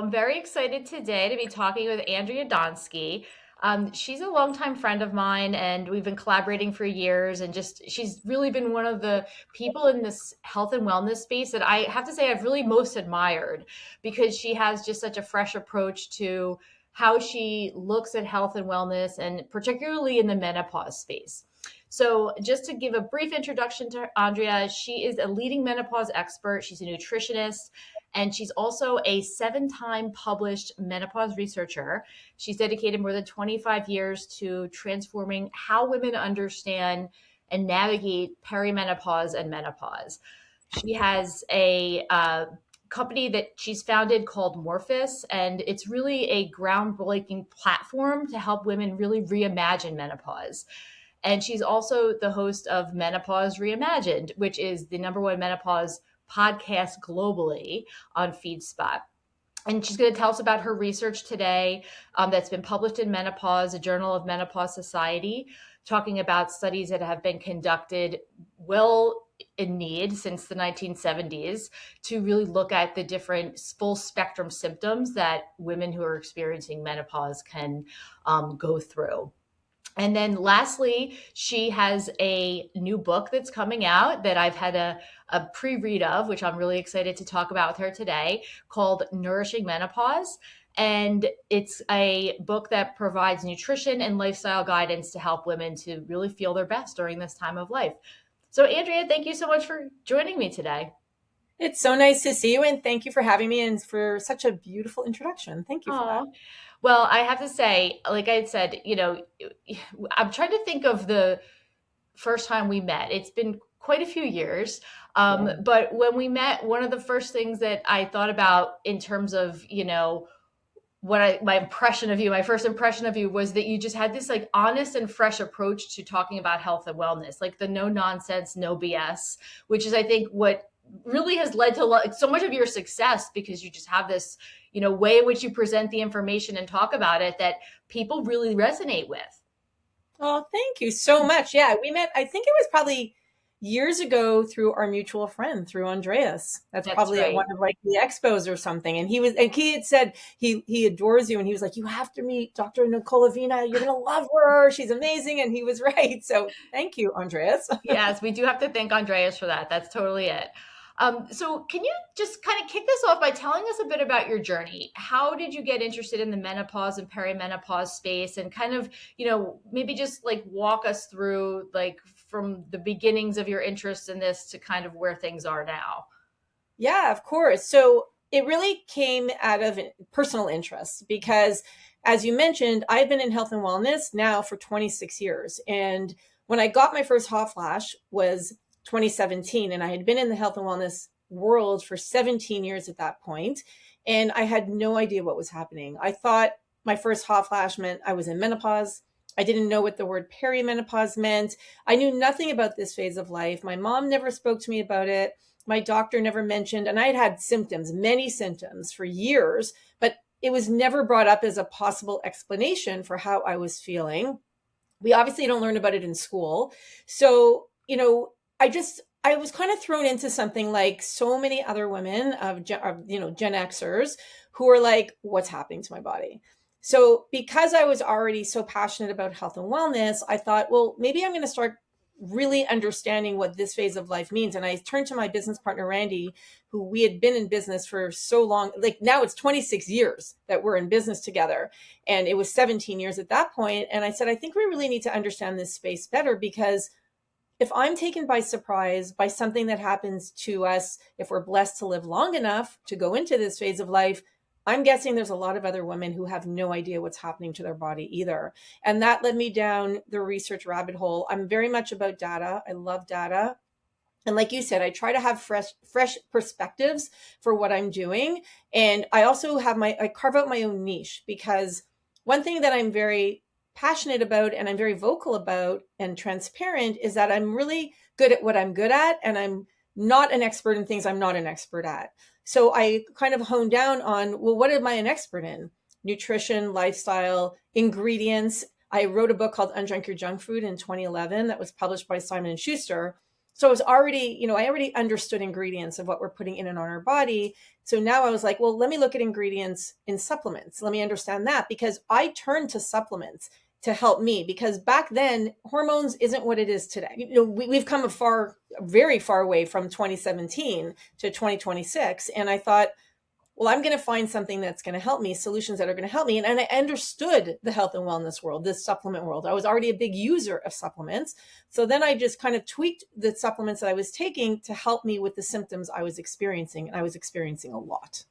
I'm very excited today to be talking with Andrea Donsky. She's a longtime friend of mine, and we've been collaborating for years. And just she's really been one of the people in this health and wellness space that I have to say I've really most admired because she has just such a fresh approach to how she looks at health and wellness, and particularly in the menopause space. So, just to give a brief introduction to Andrea, she is a leading menopause expert. She's a nutritionist, and she's also a 7-time published menopause researcher. She's dedicated more than 25 years to transforming how women understand and navigate perimenopause and menopause. She has a company that she's founded called Morphus, and it's really a groundbreaking platform to help women really reimagine menopause. And she's also the host of Menopause Reimagined, which is the number one menopause podcast globally on FeedSpot. And she's going to tell us about her research today that's been published in Menopause, a journal of Menopause Society, talking about studies that have been conducted well in need since the 1970s to really look at the different full spectrum symptoms that women who are experiencing menopause can go through. And then lastly, she has a new book that's coming out that I've had a pre read of, which I'm really excited to talk about with her today, called Nourishing Menopause. And it's a book that provides nutrition and lifestyle guidance to help women to really feel their best during this time of life. So, Andrea, thank you so much for joining me today. It's so nice to see you, and thank you for having me and for such a beautiful introduction. Thank you for that. Oh, well, I have to say, like I said, I'm trying to think of the first time we met. It's been quite a few years. Yeah. But when we met, one of the first things that I thought about in terms of, my impression of you, my first impression of you was that you just had this like honest and fresh approach to talking about health and wellness, like the no nonsense, no BS, which is, I think, what really has led to so much of your success because you just have this, way in which you present the information and talk about it that people really resonate with. Oh, thank you so much. Yeah, we met, I think it was probably years ago through our mutual friend, through Andreas. That's That's probably at right. one of like the expos or something. And he had said he adores you, and he was like, you have to meet Dr. Nicole Avena. You're gonna love her. She's amazing. And he was right. So thank you, Andreas. Yes, we do have to thank Andreas for that. That's totally it. So, can you just kind of kick this off by telling us a bit about your journey? How did you get interested in the menopause and perimenopause space, and kind of, maybe just like walk us through, like, from the beginnings of your interest in this to kind of where things are now? Yeah, of course. So it really came out of personal interest because, as you mentioned, I've been in health and wellness now for 26 years. And when I got my first hot flash was 2017, and I had been in the health and wellness world for 17 years at that point, and I had no idea what was happening. I thought my first hot flash meant I was in menopause. I didn't know what the word perimenopause meant. I knew nothing about this phase of life. My mom never spoke to me about it. My doctor never mentioned, and I had had symptoms, many symptoms for years, but it was never brought up as a possible explanation for how I was feeling. We obviously don't learn about it in school. So, I was kind of thrown into something like so many other women of Gen Xers who are like, what's happening to my body? So because I was already so passionate about health and wellness, I thought, well, maybe I'm going to start really understanding what this phase of life means. And I turned to my business partner, Randy, who we had been in business for so long. Like now it's 26 years that we're in business together. And it was 17 years at that point. And I said, I think we really need to understand this space better, because if I'm taken by surprise by something that happens to us, if we're blessed to live long enough to go into this phase of life, I'm guessing there's a lot of other women who have no idea what's happening to their body either. And that led me down the research rabbit hole. I'm very much about data. I love data. And like you said, I try to have fresh perspectives for what I'm doing. And I also I carve out my own niche, because one thing that I'm very passionate about and I'm very vocal about and transparent is that I'm really good at what I'm good at, and I'm not an expert in things I'm not an expert at. So I kind of hone down on, well, what am I an expert in? Nutrition, lifestyle, ingredients. I wrote a book called Undrink Your Junk Food in 2011 that was published by Simon & Schuster. So I was already, I already understood ingredients of what we're putting in and on our body. So now I was like, well, let me look at ingredients in supplements. Let me understand that, because I turned to supplements to help me, because back then hormones isn't what it is today. We've come very far away from 2017 to 2026. And I thought, well, I'm going to find something that's going to help me, solutions that are going to help me. And I understood the health and wellness world, this supplement world. I was already a big user of supplements. So then I just kind of tweaked the supplements that I was taking to help me with the symptoms I was experiencing. And I was experiencing a lot.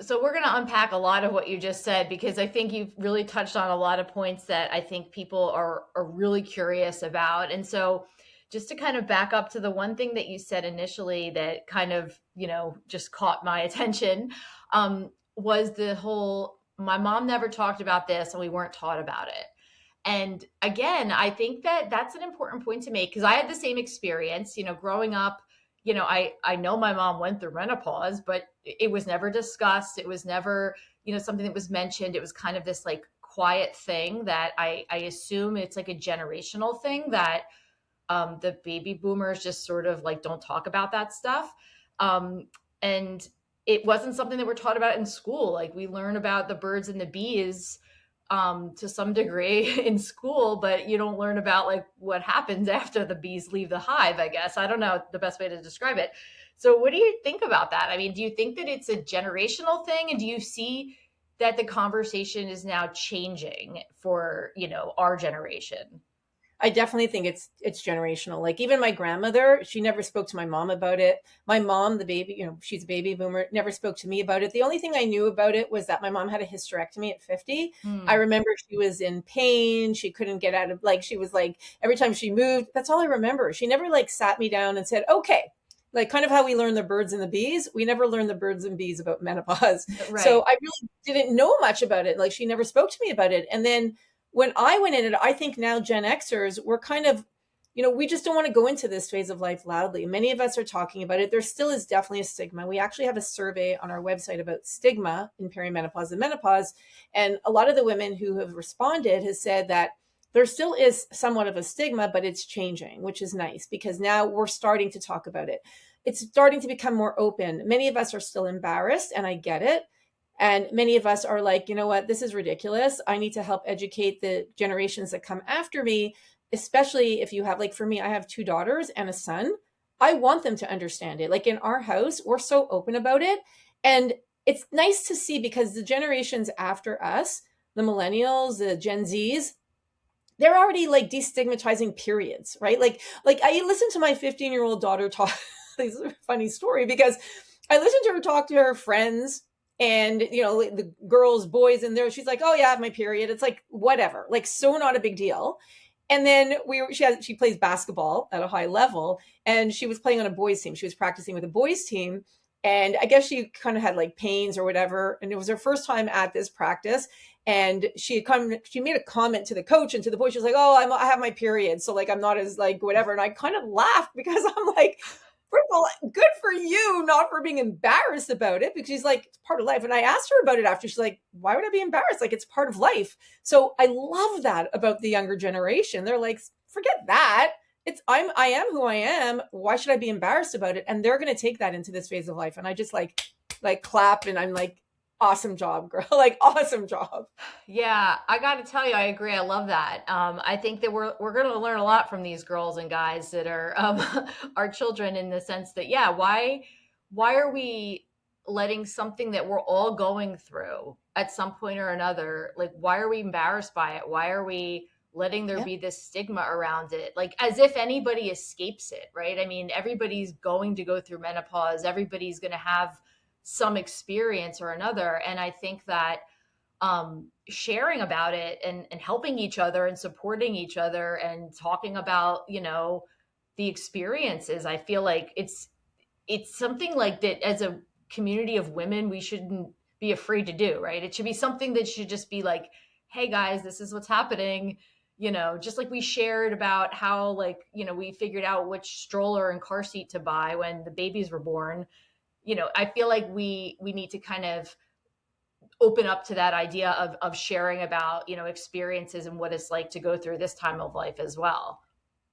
So we're going to unpack a lot of what you just said, because I think you've really touched on a lot of points that I think people are really curious about. And so just to kind of back up to the one thing that you said initially that kind of, just caught my attention, was the whole, my mom never talked about this and we weren't taught about it. And again, I think that that's an important point to make, because I had the same experience, growing up. I know my mom went through menopause, but it was never discussed. It was never, something that was mentioned. It was kind of this like quiet thing that I assume it's like a generational thing that the baby boomers just sort of like don't talk about that stuff. And it wasn't something that we're taught about in school. Like we learn about the birds and the bees to some degree in school, but you don't learn about like what happens after the bees leave the hive, I guess. I don't know the best way to describe it. So what do you think about that? I mean, do you think that it's a generational thing? And do you see that the conversation is now changing for, our generation? I definitely think it's generational. Like even my grandmother, she never spoke to my mom about it. My mom, the baby, she's a baby boomer, never spoke to me about it. The only thing I knew about it was that my mom had a hysterectomy at 50. I Hmm. remember she was in pain. She couldn't get out of, like, she was like, every time she moved, that's all I remember. She never like sat me down and said, okay, like kind of how we learn the birds and the bees. We never learned the birds and bees about menopause. So Right. I really didn't know much about it. Like she never spoke to me about it. And then when I went in it, I think now Gen Xers, we're kind of, we just don't want to go into this phase of life loudly. Many of us are talking about it. There still is definitely a stigma. We actually have a survey on our website about stigma in perimenopause and menopause. And a lot of the women who have responded has said that there still is somewhat of a stigma, but it's changing, which is nice because now we're starting to talk about it. It's starting to become more open. Many of us are still embarrassed, and I get it. And many of us are like, you know what, this is ridiculous. I need to help educate the generations that come after me, especially if you have, like for me, I have two daughters and a son. I want them to understand it. Like in our house, we're so open about it. And it's nice to see because the generations after us, the millennials, the Gen Zs, they're already like destigmatizing periods, right? Like I listened to my 15-year-old daughter talk. This is a funny story because I listened to her talk to her friends and the girls, boys in there. She's like, oh yeah, I have my period. It's like whatever, like so not a big deal. And then she plays basketball at a high level, and she was playing on a boys team. She was practicing with a boys team, and I guess she kind of had like pains or whatever. And it was her first time at this practice, and she made a comment to the coach and to the boys. She was like, "Oh, I have my period, so like I'm not as like whatever." And I kind of laughed because I'm like, first of all, good for you, not for being embarrassed about it, because she's like, it's part of life. And I asked her about it after. She's like, why would I be embarrassed? Like, it's part of life. So I love that about the younger generation. They're like, forget that. I am who I am. Why should I be embarrassed about it? And they're going to take that into this phase of life. And I just like clap, and I'm like, awesome job, girl. Like, awesome job. Yeah, I got to tell you, I agree. I love that. I think that we're going to learn a lot from these girls and guys that are our children, in the sense that, yeah, why are we letting something that we're all going through at some point or another, like why are we embarrassed by it? Why are we letting there Yeah. be this stigma around it? Like as if anybody escapes it, right? I mean, everybody's going to go through menopause. Everybody's going to have some experience or another. And I think that sharing about it and helping each other and supporting each other and talking about, the experiences, I feel like it's something like that as a community of women, we shouldn't be afraid to do, right? It should be something that should just be like, hey guys, this is what's happening. Just like we shared about how, like, we figured out which stroller and car seat to buy when the babies were born. I feel like we need to kind of open up to that idea of sharing about, experiences and what it's like to go through this time of life as well.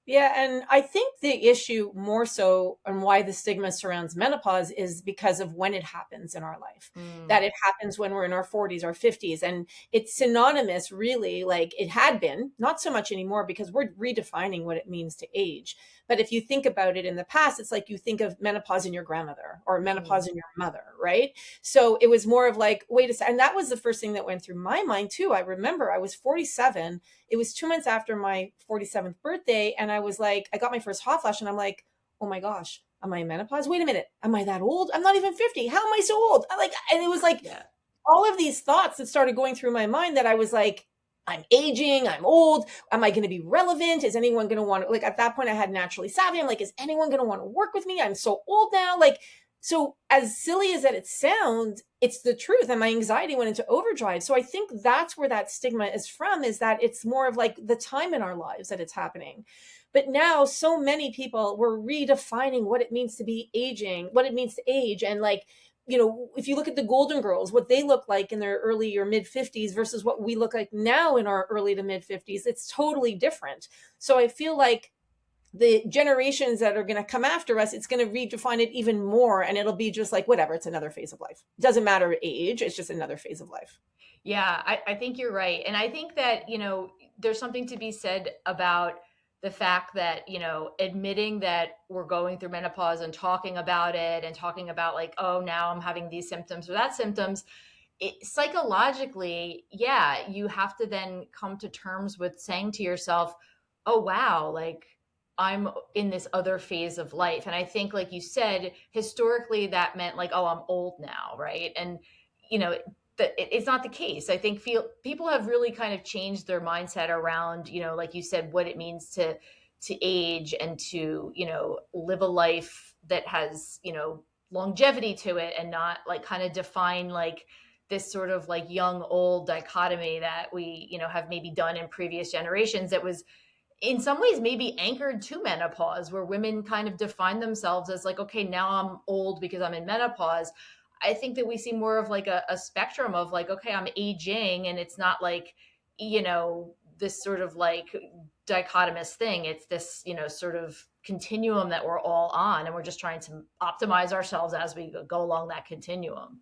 Yeah, and I think the issue more so and why the stigma surrounds menopause is because of when it happens in our life. Mm, That it happens when we're in our 40s or 50s. And it's synonymous, really, like it had been, not so much anymore because we're redefining what it means to age. But if you think about it in the past, it's like you think of menopause in your grandmother or mm. menopause in your mother, right? So it was more of like, wait a second. And that was the first thing that went through my mind, too. I remember I was 47. It was 2 months after my 47th birthday. And I was like, I got my first hot flash and I'm like, oh my gosh, am I in menopause? Wait a minute. Am I that old? I'm not even 50. How am I so old? I like, and it was like Yeah. all of these thoughts that started going through my mind that I was like, I'm aging, I'm old. Am I going to be relevant? Is anyone going to want to, like, at that point, I had Naturally Savvy. I'm like, is anyone going to want to work with me? I'm so old now. Like, so as silly as that it sounds, it's the truth. And my anxiety went into overdrive. So I think that's where that stigma is from, is that it's more of like the time in our lives that it's happening. But now so many people were redefining what it means to be aging, what it means to age. And like, if you look at the Golden Girls, what they look like in their early or mid 50s versus what we look like now in our early to mid 50s, it's totally different. So I feel like the generations that are going to come after us, it's going to redefine it even more. And it'll be just like, whatever, it's another phase of life. It doesn't matter age, it's just another phase of life. Yeah, I think you're right. And I think that, there's something to be said about the fact that, admitting that we're going through menopause and talking about it and talking about like, oh, now I'm having these symptoms or that symptoms, psychologically, yeah, you have to then come to terms with saying to yourself, oh, wow, like I'm in this other phase of life. And I think, like you said, historically, that meant like, oh, I'm old now, right? And, you know, it's not the case. I think people have really kind of changed their mindset around, like you said, what it means to age and to, live a life that has, longevity to it and not like kind of define like this sort of like young old dichotomy that we have maybe done in previous generations that was in some ways maybe anchored to menopause, where women kind of define themselves as like, okay, now I'm old because I'm in menopause. I think that we see more of like a spectrum of like, okay, I'm aging, and it's not like, this sort of like dichotomous thing. It's this, sort of continuum that we're all on, and we're just trying to optimize ourselves as we go along that continuum.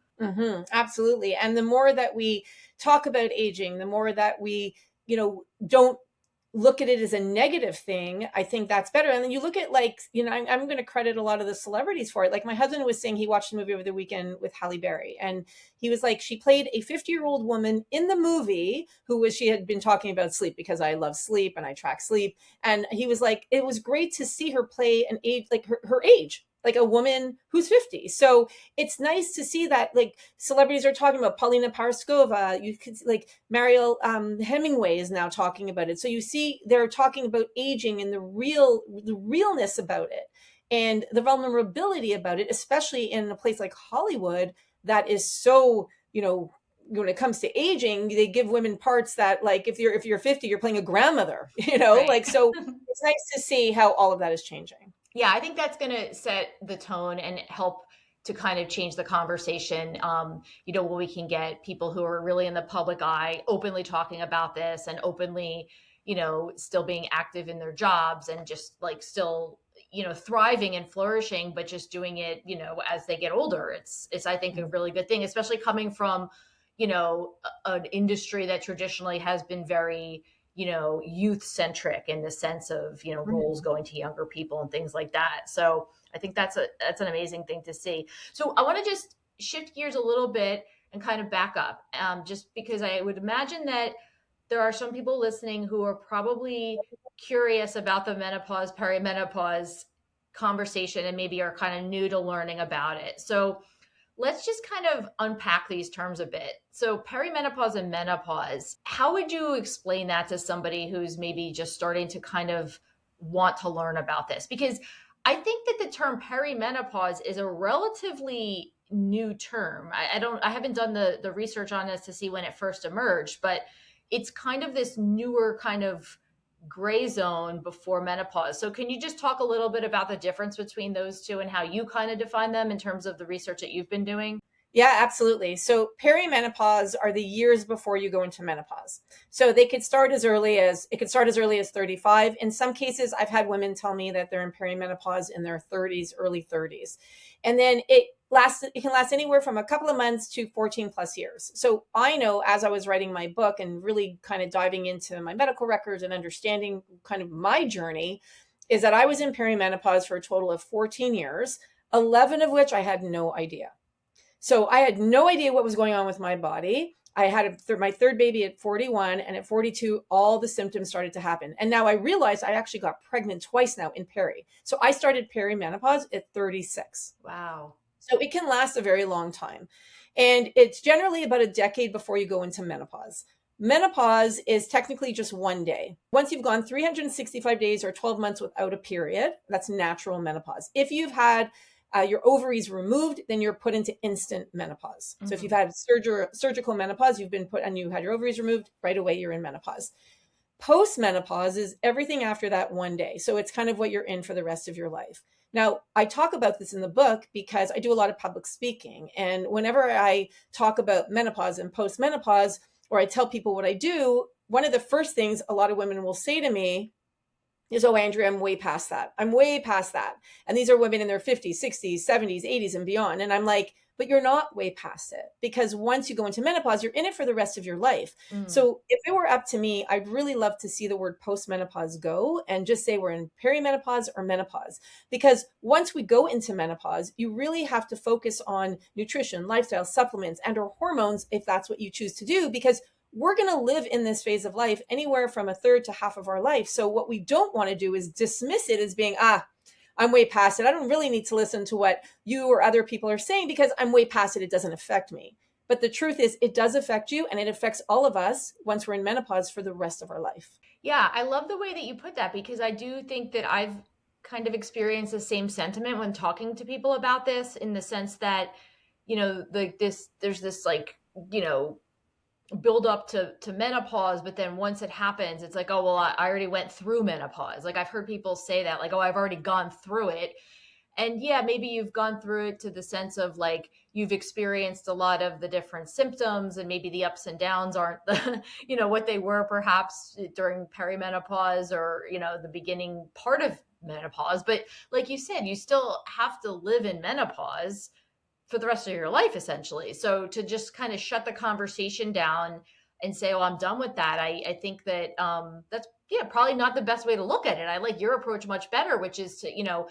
Absolutely. And the more that we talk about aging, the more that we, don't look at it as a negative thing, I think that's better. And then you look at like, I'm going to credit a lot of the celebrities for it. Like my husband was saying he watched the movie over the weekend with Halle Berry. And he was like, she played a 50-year-old woman in the movie she had been talking about sleep because I love sleep and I track sleep. And he was like, it was great to see her play an age, like her age, like a woman who's 50. So it's nice to see that like celebrities are talking about Paulina Paraskova. You could like Mariel Hemingway is now talking about it. So you see they're talking about aging and the realness about it and the vulnerability about it, especially in a place like Hollywood that is so, when it comes to aging, they give women parts that like if you're 50, you're playing a grandmother, Right. like so it's nice to see how all of that is changing. Yeah, I think that's going to set the tone and help to kind of change the conversation. Where we can get people who are really in the public eye openly talking about this and openly, still being active in their jobs and just like still, thriving and flourishing, but just doing it, as they get older. It's I think a really good thing, especially coming from, an industry that traditionally has been very, youth centric in the sense of, roles Mhm. going to younger people and things like that. So I think that's an amazing thing to see. So I want to just shift gears a little bit and kind of back up, just because I would imagine that there are some people listening who are probably curious about the menopause, perimenopause conversation and maybe are kind of new to learning about it. So let's just kind of unpack these terms a bit. So, perimenopause and menopause, how would you explain that to somebody who's maybe just starting to kind of want to learn about this? Because I think that the term perimenopause is a relatively new term. I haven't done the research on this to see when it first emerged, but it's kind of this newer kind of gray zone before menopause. So can you just talk a little bit about the difference between those two and how you kind of define them in terms of the research that you've been doing? Yeah, absolutely. So perimenopause are the years before you go into menopause. So they could start as early as it could start as early as 35. In some cases, I've had women tell me that they're in perimenopause in their 30s, early 30s. And then it can last anywhere from a couple of months to 14 plus years. So I know, as I was writing my book and really kind of diving into my medical records and understanding kind of my journey, is that I was in perimenopause for a total of 14 years, 11 of which I had no idea. So I had no idea what was going on with my body. I had my third baby at 41, and at 42, all the symptoms started to happen. And now I realized I actually got pregnant twice now in peri. So I started perimenopause at 36. Wow. So it can last a very long time. And it's generally about a decade before you go into menopause. Menopause is technically just one day. Once you've gone 365 days or 12 months without a period, that's natural menopause. If you've had your ovaries removed, then you're put into instant menopause. So if you've had surgical menopause, you've been put and you had your ovaries removed, right away you're in menopause. Post-menopause is everything after that one day. So it's kind of what you're in for the rest of your life. Now, I talk about this in the book because I do a lot of public speaking. And whenever I talk about menopause and post-menopause, or I tell people what I do, one of the first things a lot of women will say to me is, oh, Andrea, I'm way past that. I'm way past that. And these are women in their 50s, 60s, 70s, 80s, and beyond. And I'm like, but you're not way past it, because once you go into menopause, you're in it for the rest of your life. So if it were up to me, I'd really love to see the word post-menopause go and just say we're in perimenopause or menopause. Because once we go into menopause, you really have to focus on nutrition, lifestyle, supplements, and or hormones if that's what you choose to do, because we're going to live in this phase of life anywhere from a third to half of our life. So what we don't want to do is dismiss it as being, I'm way past it. I don't really need to listen to what you or other people are saying because I'm way past it. It doesn't affect me. But the truth is it does affect you, and it affects all of us once we're in menopause for the rest of our life. Yeah, I love the way that you put that, because I do think that I've kind of experienced the same sentiment when talking to people about this, in the sense that, there's this, like, you know, build up to menopause, but then once it happens, it's like, oh, well, I already went through menopause. Like, I've heard people say that, like, oh, I've already gone through it. And yeah, maybe you've gone through it to the sense of, like, you've experienced a lot of the different symptoms, and maybe the ups and downs aren't the, what they were perhaps during perimenopause, or, the beginning part of menopause. But like you said, you still have to live in menopause for the rest of your life, essentially. So to just kind of shut the conversation down and say, oh, I'm done with that, I think that that's, yeah, probably not the best way to look at it. I like your approach much better, which is to,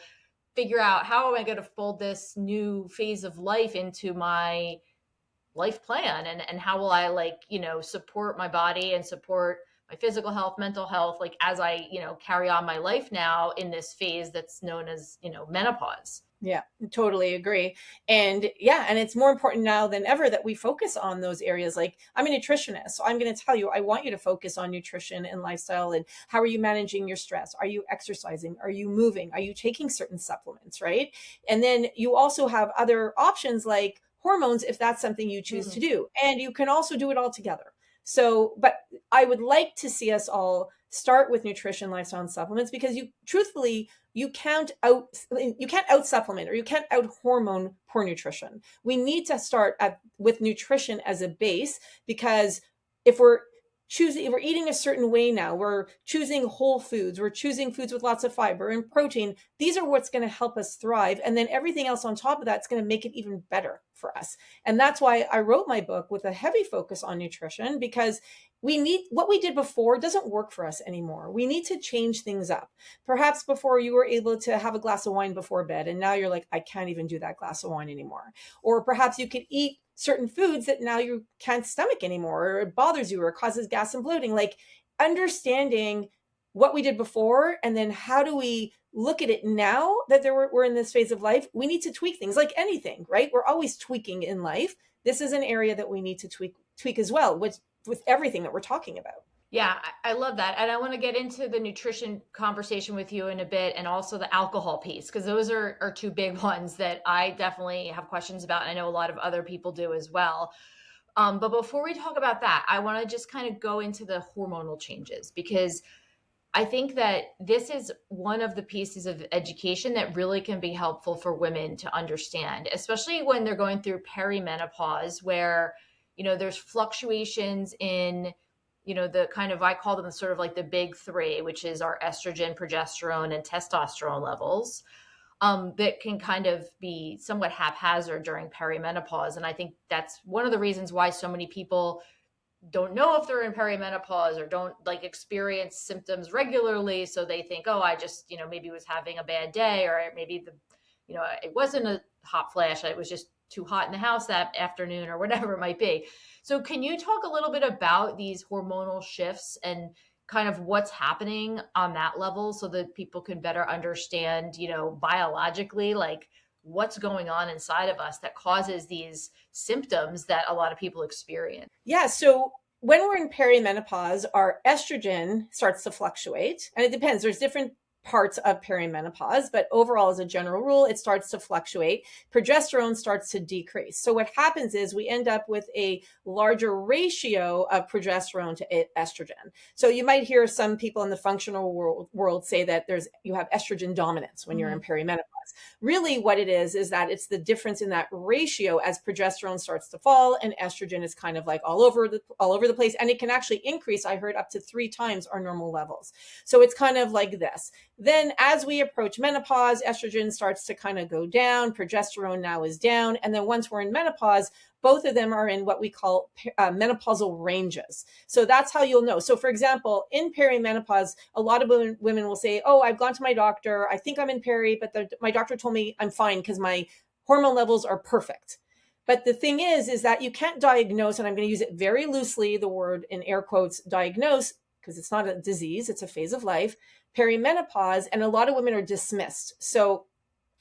figure out, how am I going to fold this new phase of life into my life plan, and how will I, like, support my body and support my physical health, mental health, like, as I, carry on my life now in this phase that's known as, menopause. Yeah, totally agree. And yeah, and it's more important now than ever that we focus on those areas. Like, I'm a nutritionist, so I'm going to tell you, I want you to focus on nutrition and lifestyle, and how are you managing your stress? Are you exercising? Are you moving? Are you taking certain supplements, right? And then you also have other options like hormones, if that's something you choose to do. And you can also do it all together. So, but I would like to see us all start with nutrition, lifestyle, and supplements, because you can't out supplement, or you can't out hormone poor nutrition. We need to start with nutrition as a base, because if we're eating a certain way now, we're choosing whole foods, we're choosing foods with lots of fiber and protein. These are what's going to help us thrive. And then everything else on top of that's going to make it even better for us. And that's why I wrote my book with a heavy focus on nutrition, because what we did before doesn't work for us anymore. We need to change things up. Perhaps before you were able to have a glass of wine before bed, and now you're like, I can't even do that glass of wine anymore. Or perhaps you could eat certain foods that now you can't stomach anymore, or it bothers you, or it causes gas and bloating. Like, understanding what we did before, and then how do we look at it now that we're in this phase of life. We need to tweak things, like anything, right? We're always tweaking in life. This is an area that we need to tweak as well, with everything that we're talking about. Yeah, I love that. And I want to get into the nutrition conversation with you in a bit, and also the alcohol piece, because those are two big ones that I definitely have questions about. And I know a lot of other people do as well. But before we talk about that, I want to just kind of go into the hormonal changes, because I think that this is one of the pieces of education that really can be helpful for women to understand, especially when they're going through perimenopause, where, there's fluctuations in, the kind of, I call them sort of like the big three, which is our estrogen, progesterone, and testosterone levels, that can kind of be somewhat haphazard during perimenopause. And I think that's one of the reasons why so many people don't know if they're in perimenopause or don't like experience symptoms regularly. So they think, oh, I just, maybe was having a bad day, or maybe it wasn't a hot flash. It was just too hot in the house that afternoon or whatever it might be. So can you talk a little bit about these hormonal shifts and kind of what's happening on that level so that people can better understand, biologically, like what's going on inside of us that causes these symptoms that a lot of people experience? Yeah. So when we're in perimenopause, our estrogen starts to fluctuate, and it depends. There's different parts of perimenopause, but overall, as a general rule, it starts to fluctuate. Progesterone starts to decrease. So what happens is we end up with a larger ratio of progesterone to estrogen. So you might hear some people in the functional world say that you have estrogen dominance when you're in perimenopause. Really what it is that it's the difference in that ratio as progesterone starts to fall and estrogen is kind of like all over the place, and it can actually increase, I heard, up to 3 times our normal levels. So it's kind of like this. Then as we approach menopause, estrogen starts to kind of go down, progesterone now is down, and then once we're in menopause, both of them are in what we call menopausal ranges. So that's how you'll know. So for example, in perimenopause, a lot of women will say, oh, I've gone to my doctor. I think I'm in peri, but my doctor told me I'm fine because my hormone levels are perfect. But the thing is that you can't diagnose, and I'm going to use it very loosely, the word in air quotes, diagnose, because it's not a disease, it's a phase of life, perimenopause, and a lot of women are dismissed. So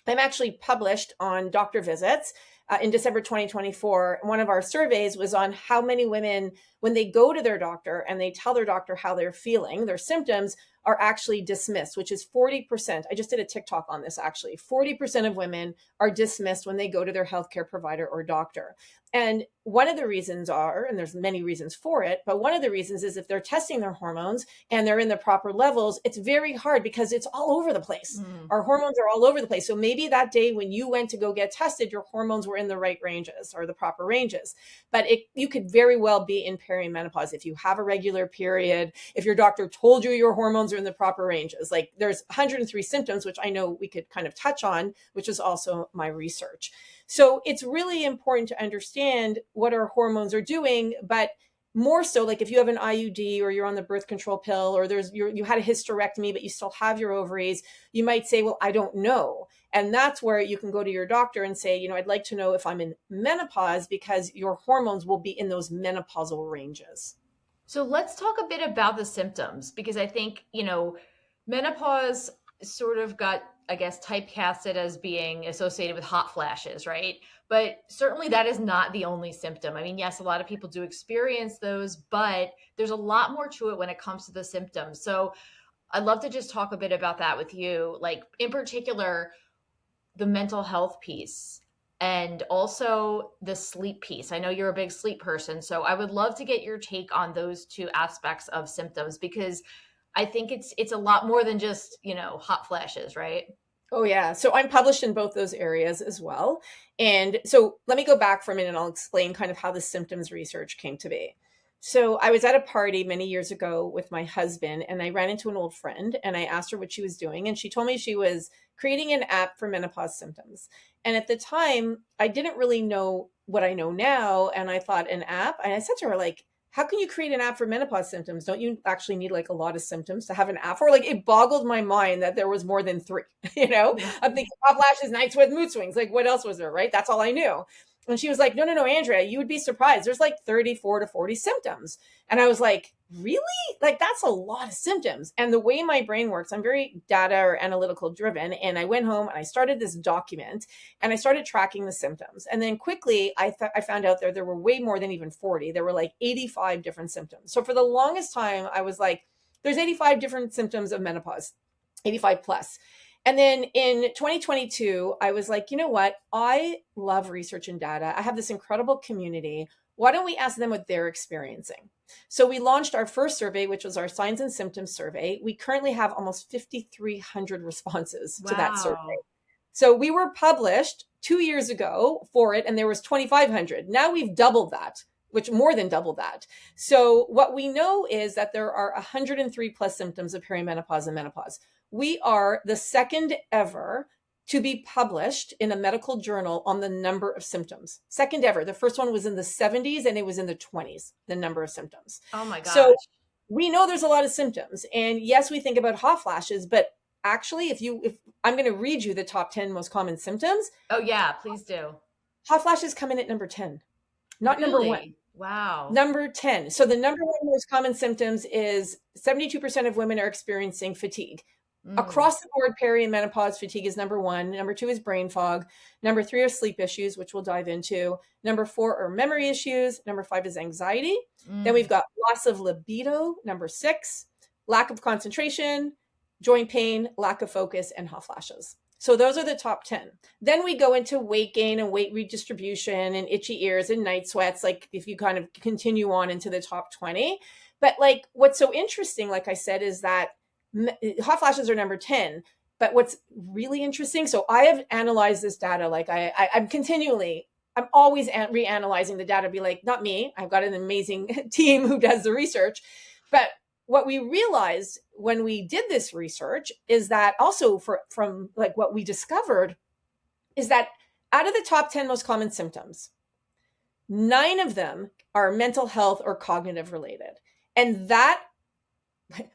I'm actually published on doctor visits in December 2024. One of our surveys was on how many women, when they go to their doctor and they tell their doctor how they're feeling, their symptoms are actually dismissed, which is 40%. I just did a TikTok on this actually. 40% of women are dismissed when they go to their healthcare provider or doctor. And one of the reasons are, and there's many reasons for it, but one of the reasons is if they're testing their hormones and they're in the proper levels, it's very hard because it's all over the place. Our hormones are all over the place. So maybe that day when you went to go get tested, your hormones were in the right ranges or the proper ranges. But you could very well be in perimenopause if you have a regular period, if your doctor told you your hormones are in the proper ranges. Like there's 103 symptoms, which I know we could kind of touch on, which is also my research. So it's really important to understand what our hormones are doing, but more so like if you have an IUD or you're on the birth control pill or you had a hysterectomy, but you still have your ovaries, you might say, well, I don't know. And that's where you can go to your doctor and say, I'd like to know if I'm in menopause because your hormones will be in those menopausal ranges. So let's talk a bit about the symptoms because I think, menopause sort of got, I guess, typecasted as being associated with hot flashes, right? But certainly that is not the only symptom. I mean, yes, a lot of people do experience those, but there's a lot more to it when it comes to the symptoms. So I'd love to just talk a bit about that with you, like in particular, the mental health piece and also the sleep piece. I know you're a big sleep person, so I would love to get your take on those two aspects of symptoms because I think it's a lot more than just, hot flashes, right? Oh, yeah. So I'm published in both those areas as well. And so let me go back for a minute and I'll explain kind of how the symptoms research came to be. So I was at a party many years ago with my husband and I ran into an old friend and I asked her what she was doing. And she told me she was creating an app for menopause symptoms. And at the time, I didn't really know what I know now. And I thought, an app? And I said to her, like, how can you create an app for menopause symptoms? Don't you actually need like a lot of symptoms to have an app for? Like it boggled my mind that there was more than 3, Yeah. I'm thinking hot flashes, night sweats, mood swings. Like what else was there, right? That's all I knew. And she was like, no, Andrea, you would be surprised. There's like 34 to 40 symptoms. And I was like, really? Like that's a lot of symptoms. And the way my brain works, I'm very data or analytical driven. And I went home and I started this document and I started tracking the symptoms. And then quickly I found out there were way more than even 40. There were like 85 different symptoms. So for the longest time, I was like, there's 85 different symptoms of menopause, 85 plus. And then in 2022, I was like, you know what? I love research and data. I have this incredible community. Why don't we ask them what they're experiencing? So we launched our first survey, which was our signs and symptoms survey. We currently have almost 5,300 responses to that survey. Wow. So we were published 2 years ago for it, and there was 2,500. Now we've doubled that, which more than double that. So what we know is that there are 103 plus symptoms of perimenopause and menopause. We are the second ever to be published in a medical journal on the number of symptoms. Second ever. The first one was in the 70s and it was in the 20s, the number of symptoms. Oh my gosh. So we know there's a lot of symptoms. And yes, we think about hot flashes, but actually, if I'm going to read you the top 10 most common symptoms. Oh yeah, please do. Hot flashes come in at number 10, not Really? number 1. Wow. Number 10. So the number one most common symptoms is 72% of women are experiencing fatigue. Across the board, peri and menopause fatigue is number 1. Number 2 is brain fog. Number 3 are sleep issues, which we'll dive into. Number 4 are memory issues. Number 5 is anxiety. Then we've got loss of libido. Number 6, lack of concentration, joint pain, lack of focus, and hot flashes. So those are the top 10. Then we go into weight gain and weight redistribution and itchy ears and night sweats, like if you kind of continue on into the top 20. But like what's so interesting, like I said, is that hot flashes are number 10. But what's really interesting, so I have analyzed this data, like I'm always reanalyzing the data, be like, not me, I've got an amazing team who does the research. But what we realized when we did this research is that also from like what we discovered is that out of the top 10 most common symptoms, 9 of them are mental health or cognitive related. And that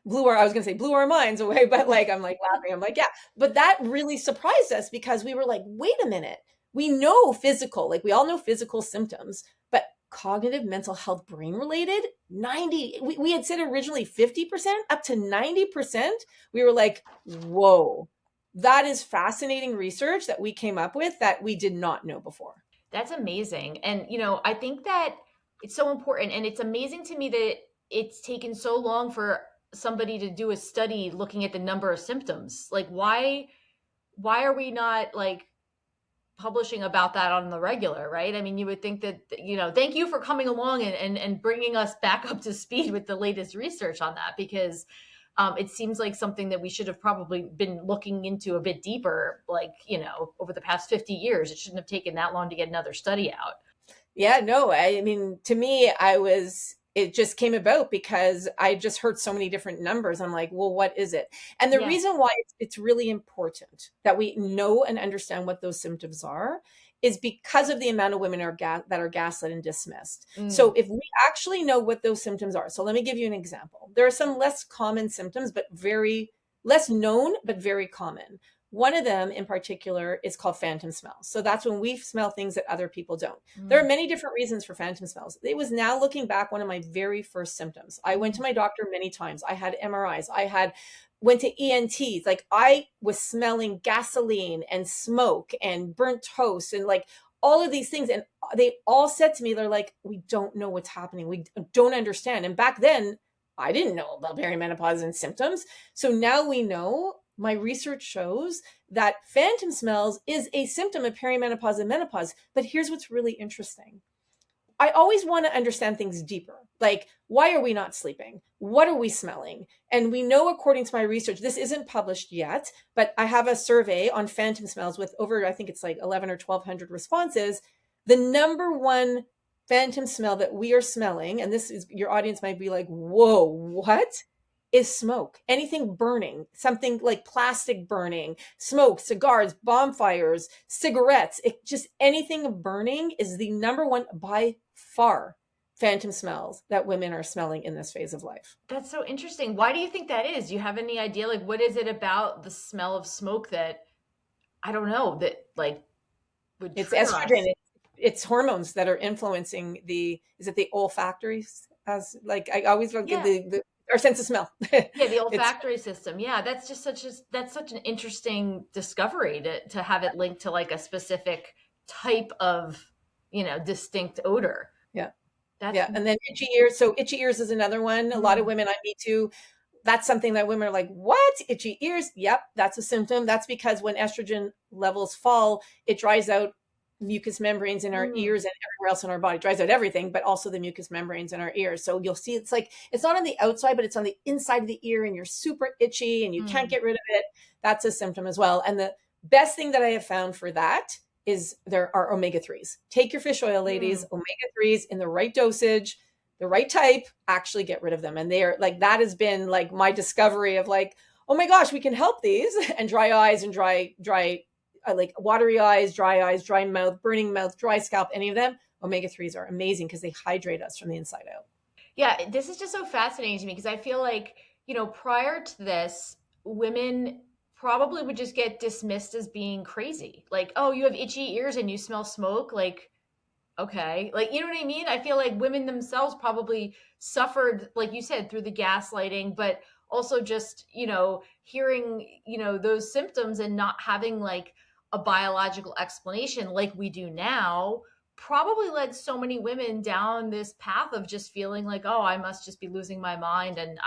blew our minds away, but like, I'm like laughing. I'm like, yeah, but that really surprised us because we were like, wait a minute. We know physical, like we all know physical symptoms, but cognitive, mental health, brain related, 90, we had said originally 50% up to 90%. We were like, whoa, that is fascinating research that we came up with that we did not know before. That's amazing. And, I think that it's so important. And it's amazing to me that it's taken so long for somebody to do a study looking at the number of symptoms. Like, why are we not like publishing about that on the regular, right? I mean, you would think that, thank you for coming along and bringing us back up to speed with the latest research on that, because it seems like something that we should have probably been looking into a bit deeper, like, over the past 50 years. It shouldn't have taken that long to get another study out. Yeah, no, I mean, to me, it just came about because I just heard so many different numbers. I'm like, well, what is it? And the reason why it's really important that we know and understand what those symptoms are is because of the amount of women that are gaslit and dismissed. So if we actually know what those symptoms are, so let me give you an example. There are some less common symptoms, but very less known, but very common. One of them in particular is called phantom smells. So that's when we smell things that other people don't. There are many different reasons for phantom smells. It was, now looking back, one of my very first symptoms. I went to my doctor many times. I had MRIs. Went to ENTs. Like I was smelling gasoline and smoke and burnt toast and like all of these things. And they all said to me, they're like, we don't know what's happening. We don't understand. And back then I didn't know about perimenopause and symptoms. So now we know. My research shows that phantom smells is a symptom of perimenopause and menopause. But here's what's really interesting. I always want to understand things deeper. Like, why are we not sleeping? What are we smelling? And we know, according to my research, this isn't published yet, but I have a survey on phantom smells with over, I think it's like 11 or 1,200 responses. The number one phantom smell that we are smelling, and this is, your audience might be like, whoa, what? Is smoke. Anything burning, something like plastic burning, smoke, cigars, bonfires, cigarettes, just anything burning is the number one by far phantom smells that women are smelling in this phase of life. That's so interesting. Why do you think that is? Do you have any idea? Like, what is it about the smell of smoke that, I don't know, that like would It's trigger estrogen. us? It's hormones that are influencing is it the olfactory? As like, I always look at our sense of smell. Yeah, the olfactory system. Yeah, that's just such an interesting discovery to have it linked to like a specific type of, distinct odor. Yeah. That's And then itchy ears. So itchy ears is another one. A lot of women I meet too, that's something that women are like, what? Itchy ears? Yep, that's a symptom. That's because when estrogen levels fall, it dries out mucous membranes in our Mm, ears and everywhere else in our body. It dries out everything, but also the mucous membranes in our ears. So you'll see it's like, it's not on the outside, but it's on the inside of the ear, and you're super itchy and you can't mm, get rid of it. That's a symptom as well. And the best thing that I have found for that is there are omega-3s. Take your fish oil, ladies. mm. Omega-3s in the right dosage, the right type, actually get rid of them. And they are like, that has been like my discovery of like, oh my gosh, we can help these. And dry eyes and dry like watery eyes, dry mouth, burning mouth, dry scalp, any of them, omega-3s are amazing because they hydrate us from the inside out. Yeah, this is just so fascinating to me because I feel like, prior to this, women probably would just get dismissed as being crazy. Like, oh, you have itchy ears and you smell smoke. Like, okay. Like, you know what I mean? I feel like women themselves probably suffered, like you said, through the gaslighting, but also just, hearing, those symptoms and not having like a biological explanation like we do now probably led so many women down this path of just feeling like, oh, I must just be losing my mind and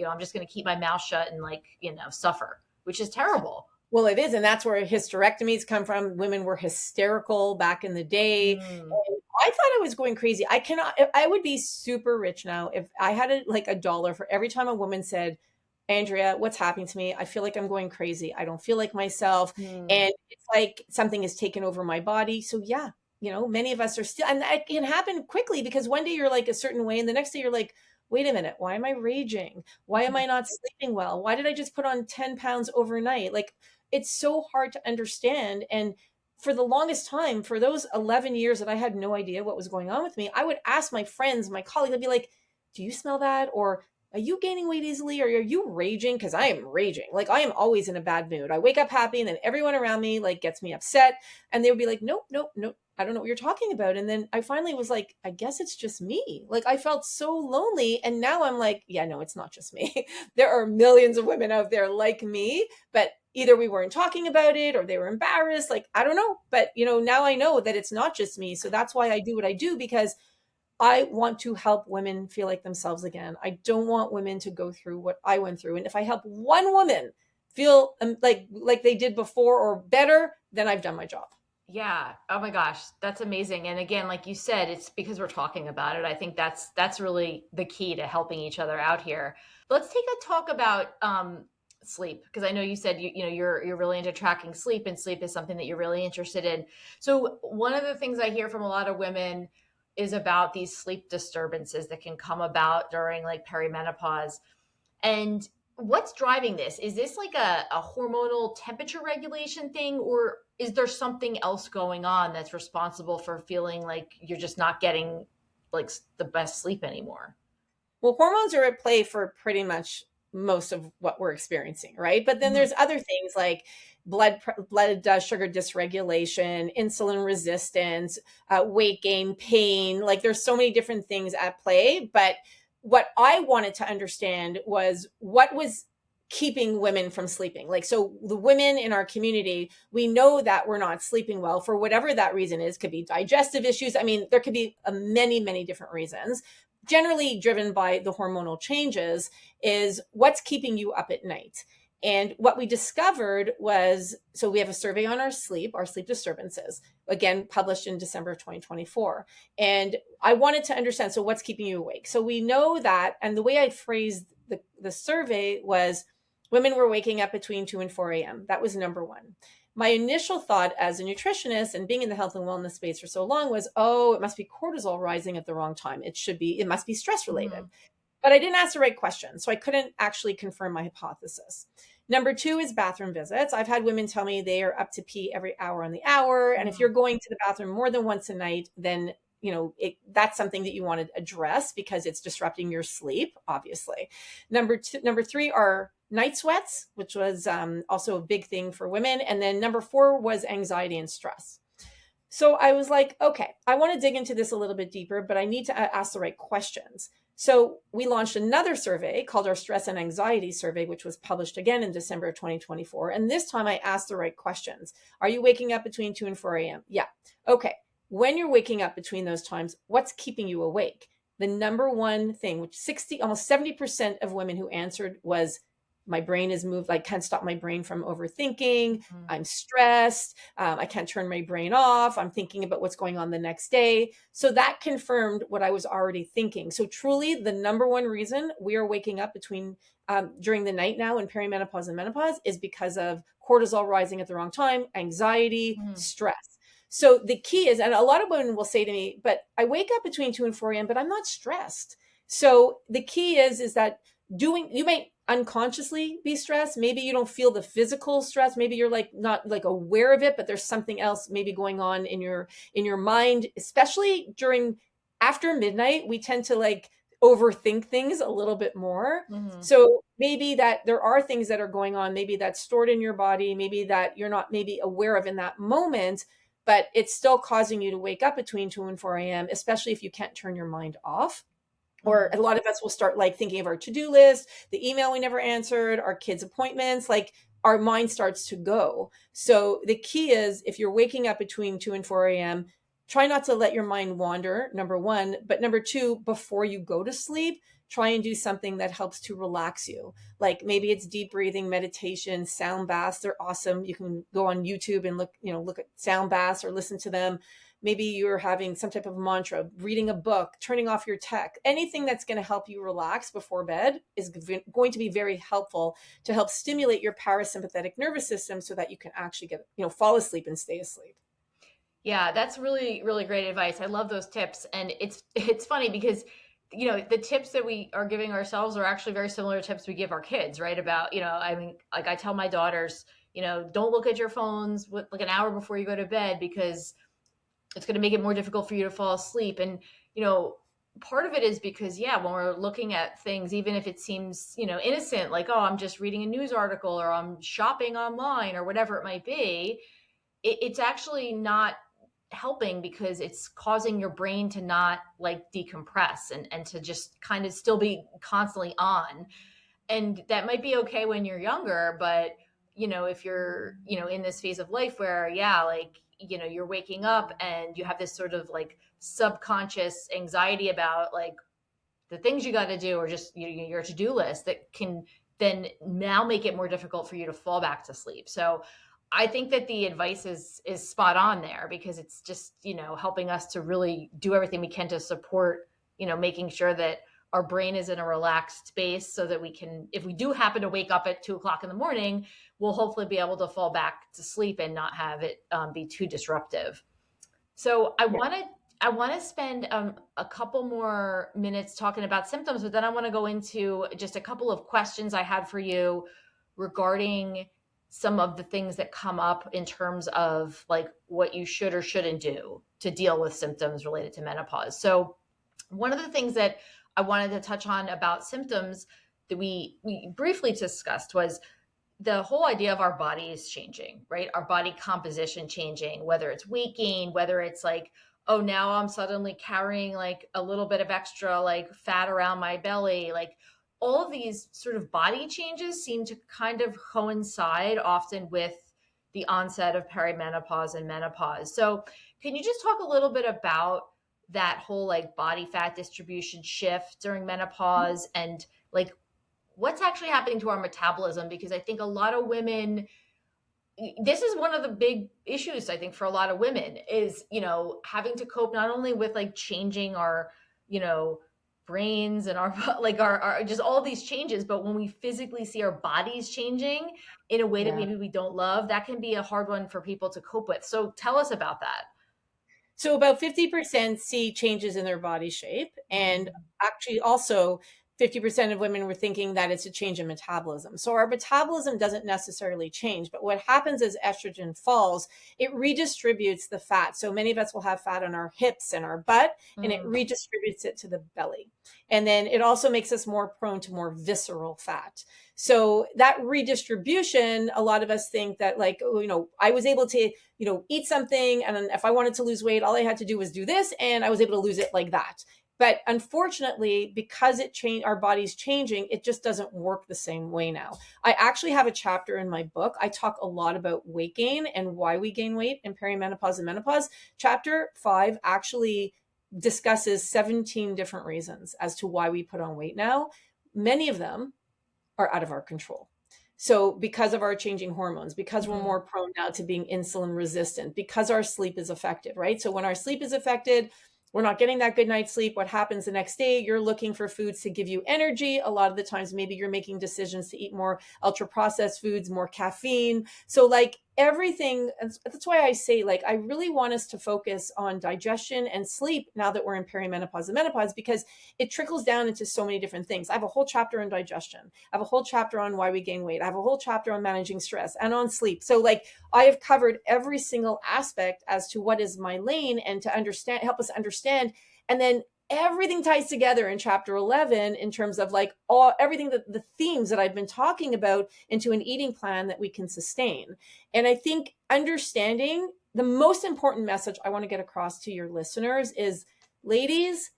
I'm just going to keep my mouth shut and like, suffer, which is terrible. Well, it is. And that's where hysterectomies come from. Women were hysterical back in the day. Mm. And I thought I was going crazy. I would be super rich now if I had like $1 for every time a woman said, Andrea, what's happening to me? I feel like I'm going crazy. I don't feel like myself. Mm. And it's like something has taken over my body. So yeah, many of us are still, and that can happen quickly because one day you're like a certain way and the next day you're like, wait a minute, why am I raging? Why am I not sleeping well? Why did I just put on 10 pounds overnight? Like, it's so hard to understand. And for the longest time, for those 11 years that I had no idea what was going on with me, I would ask my friends, my colleagues, I'd be like, do you smell that? Or are you gaining weight easily? Or are you raging? Because I am raging. Like, I am always in a bad mood. I wake up happy and then everyone around me like gets me upset. And they would be like, nope, nope, nope. I don't know what you're talking about. And then I finally was like, I guess it's just me. Like, I felt so lonely. And now I'm like, yeah, no, it's not just me. There are millions of women out there like me, but either we weren't talking about it or they were embarrassed. Like, I don't know. But, now I know that it's not just me. So that's why I do what I do, because I want to help women feel like themselves again. I don't want women to go through what I went through. And if I help one woman feel like they did before or better, then I've done my job. Yeah. Oh my gosh, that's amazing. And again, like you said, it's because we're talking about it. I think that's really the key to helping each other out here. Let's take a talk about sleep, because I know you said you're really into tracking sleep, and sleep is something that you're really interested in. So one of the things I hear from a lot of women is about these sleep disturbances that can come about during like perimenopause. And what's driving this? Is this like a hormonal temperature regulation thing, or is there something else going on that's responsible for feeling like you're just not getting like the best sleep anymore? Well, hormones are at play for pretty much most of what we're experiencing, right? But then Mhm. there's other things like blood sugar dysregulation, insulin resistance, weight gain, pain. Like, there's so many different things at play. But what I wanted to understand was what was keeping women from sleeping. Like, so the women in our community, we know that we're not sleeping well for whatever that reason is. Could be digestive issues. I mean, there could be many different reasons, generally driven by the hormonal changes. Is what's keeping you up at night. And what we discovered was, so we have a survey on our sleep disturbances, again, published in December of 2024. And I wanted to understand, so what's keeping you awake? So we know that, and the way I phrased the survey was women were waking up between 2 and 4 a.m. That was number one. My initial thought as a nutritionist and being in the health and wellness space for so long was, oh, it must be cortisol rising at the wrong time. It must be stress related. Mhm. But I didn't ask the right question. So I couldn't actually confirm my hypothesis. Number two is bathroom visits. I've had women tell me they are up to pee every hour on the hour. And if you're Mhm. going to the bathroom more than once a night, then that's something that you want to address because it's disrupting your sleep, obviously. Number three are night sweats, which was also a big thing for women. And then number four was anxiety and stress. So I was like, okay, I want to dig into this a little bit deeper, but I need to ask the right questions. So we launched another survey called our Stress and Anxiety Survey, which was published again in December of 2024. And this time I asked the right questions. Are you waking up between 2 and 4 a.m.? Yeah. Okay. When you're waking up between those times, what's keeping you awake? The number one thing, which almost 70% of women who answered was my brain is moved. I can't stop my brain from overthinking. Mhm. I'm stressed. I can't turn my brain off. I'm thinking about what's going on the next day. So that confirmed what I was already thinking. So truly, the number one reason we are waking up during the night now in perimenopause and menopause is because of cortisol rising at the wrong time, anxiety, Mhm. stress. So the key is, and a lot of women will say to me, but I wake up between 2 and 4 a.m., but I'm not stressed. So the key is that you might unconsciously be stressed. Maybe you don't feel the physical stress. Maybe you're like not like aware of it, but there's something else maybe going on in your mind, especially during after midnight. We tend to like overthink things a little bit more. Mhm. So maybe that there are things that are going on, maybe that's stored in your body, maybe that you're not maybe aware of in that moment, but it's still causing you to wake up between 2 and 4 a.m., especially if you can't turn your mind off. Or a Mhm. lot of us will start like thinking of our to-do list, the email we never answered, our kids' appointments, like our mind starts to go. So the key is if you're waking up between 2 and 4 a.m., try not to let your mind wander, number one. But number two, before you go to sleep, try and do something that helps to relax you. Like maybe it's deep breathing, meditation, sound baths. They're awesome. You can go on YouTube and look at sound baths or listen to them. Maybe you're having some type of mantra, reading a book, turning off your tech. Anything that's going to help you relax before bed is going to be very helpful to help stimulate your parasympathetic nervous system so that you can actually fall asleep and stay asleep. Yeah, that's really, really great advice. I love those tips. And it's funny because, the tips that we are giving ourselves are actually very similar to tips we give our kids, right? About, I mean, like I tell my daughters, don't look at your phones like an hour before you go to bed because it's going to make it more difficult for you to fall asleep. And, part of it is because, yeah, when we're looking at things, even if it seems, innocent, like, oh, I'm just reading a news article or I'm shopping online or whatever it might be, it's actually not helping because it's causing your brain to not like decompress and to just kind of still be constantly on. And that might be okay when you're younger, but if you're, in this phase of life where, yeah, like, you're waking up and you have this sort of like subconscious anxiety about like the things you got to do or just your to-do list that can then now make it more difficult for you to fall back to sleep. So I think that the advice is spot on there because it's just, helping us to really do everything we can to support, making sure that our brain is in a relaxed space so that we can, if we do happen to wake up at 2 o'clock in the morning, we'll hopefully be able to fall back to sleep and not have it be too disruptive. So Yeah. I want to spend a couple more minutes talking about symptoms, but then I want to go into just a couple of questions I had for you regarding some of the things that come up in terms of like what you should or shouldn't do to deal with symptoms related to menopause. So one of the things that I wanted to touch on about symptoms that we briefly discussed was the whole idea of our bodies changing, right? Our body composition changing, whether it's weight gain, whether it's like, oh, now I'm suddenly carrying like a little bit of extra like fat around my belly. Like all of these sort of body changes seem to kind of coincide often with the onset of perimenopause and menopause. So, can you just talk a little bit about that whole like body fat distribution shift during menopause and like what's actually happening to our metabolism? Because I think a lot of women, this is one of the big issues I think for a lot of women is, having to cope not only with like changing our, you know, brains and our like our just all these changes, but when we physically see our bodies changing in a way that Yeah. maybe we don't love, that can be a hard one for people to cope with. So tell us about that. So about 50% see changes in their body shape. And Mhm. actually also 50% of women were thinking that it's a change in metabolism. So our metabolism doesn't necessarily change, but what happens as estrogen falls, it redistributes the fat. So many of us will have fat on our hips and our butt, and it Mm. redistributes it to the belly. And then it also makes us more prone to more visceral fat. So that redistribution, a lot of us think that like, oh, I was able to eat something. And if I wanted to lose weight, all I had to do was do this and I was able to lose it like that. But unfortunately, because our body's changing, it just doesn't work the same way now. I actually have a chapter in my book. I talk a lot about weight gain and why we gain weight in perimenopause and menopause. Chapter 5 actually discusses 17 different reasons as to why we put on weight now. Many of them are out of our control. So because of our changing hormones, because we're Mhm. more prone now to being insulin resistant, because our sleep is affected, right? So when our sleep is affected, we're not getting that good night's sleep. What happens the next day? You're looking for foods to give you energy. A lot of the times, maybe you're making decisions to eat more ultra processed foods, more caffeine. So, like everything, that's why I say, like, I really want us to focus on digestion and sleep now that we're in perimenopause and menopause, because it trickles down into so many different things. I have a whole chapter on digestion. I have a whole chapter on why we gain weight. I have a whole chapter on managing stress and on sleep. So, like, I have covered every single aspect as to what is my lane and to understand, help us understand. And then everything ties together in chapter 11 in terms of like all everything that the themes that I've been talking about into an eating plan that we can sustain. And I think understanding the most important message I want to get across to your listeners is, ladies,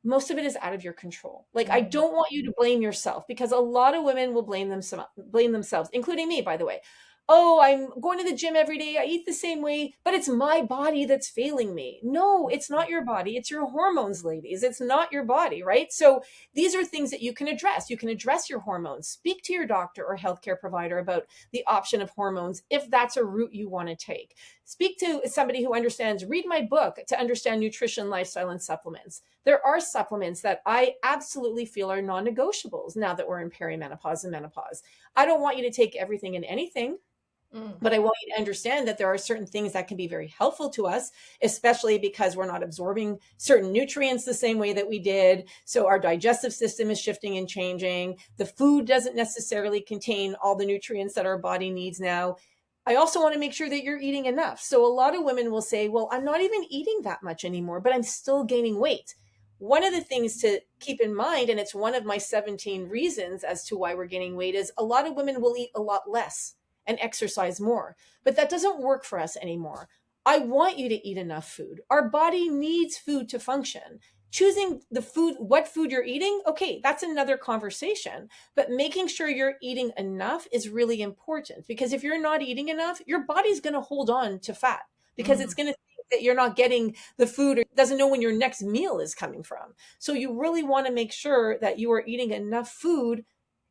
most of it is out of your control. Like, I Mhm. don't want you to blame yourself, because a lot of women will blame themselves, including me, by the way. Oh, I'm going to the gym every day. I eat the same way, but it's my body that's failing me. No, it's not your body. It's your hormones, ladies. It's not your body, right? So these are things that you can address. You can address your hormones. Speak to your doctor or healthcare provider about the option of hormones if that's a route you want to take. Speak to somebody who understands. Read my book to understand nutrition, lifestyle, and supplements. There are supplements that I absolutely feel are non-negotiables now that we're in perimenopause and menopause. I don't want you to take everything and anything, Mm. but I want you to understand that there are certain things that can be very helpful to us, especially because we're not absorbing certain nutrients the same way that we did. So our digestive system is shifting and changing. The food doesn't necessarily contain all the nutrients that our body needs now. I also want to make sure that you're eating enough. So a lot of women will say, well, I'm not even eating that much anymore, but I'm still gaining weight. One of the things to keep in mind, and it's one of my 17 reasons as to why we're gaining weight, is a lot of women will eat a lot less and exercise more. But that doesn't work for us anymore. I want you to eat enough food. Our body needs food to function. Choosing the food, what food you're eating, okay, that's another conversation. But making sure you're eating enough is really important, because if you're not eating enough, your body's going to hold on to fat, because it's Mhm. going to think that you're not getting the food, or doesn't know when your next meal is coming from. So you really want to make sure that you are eating enough food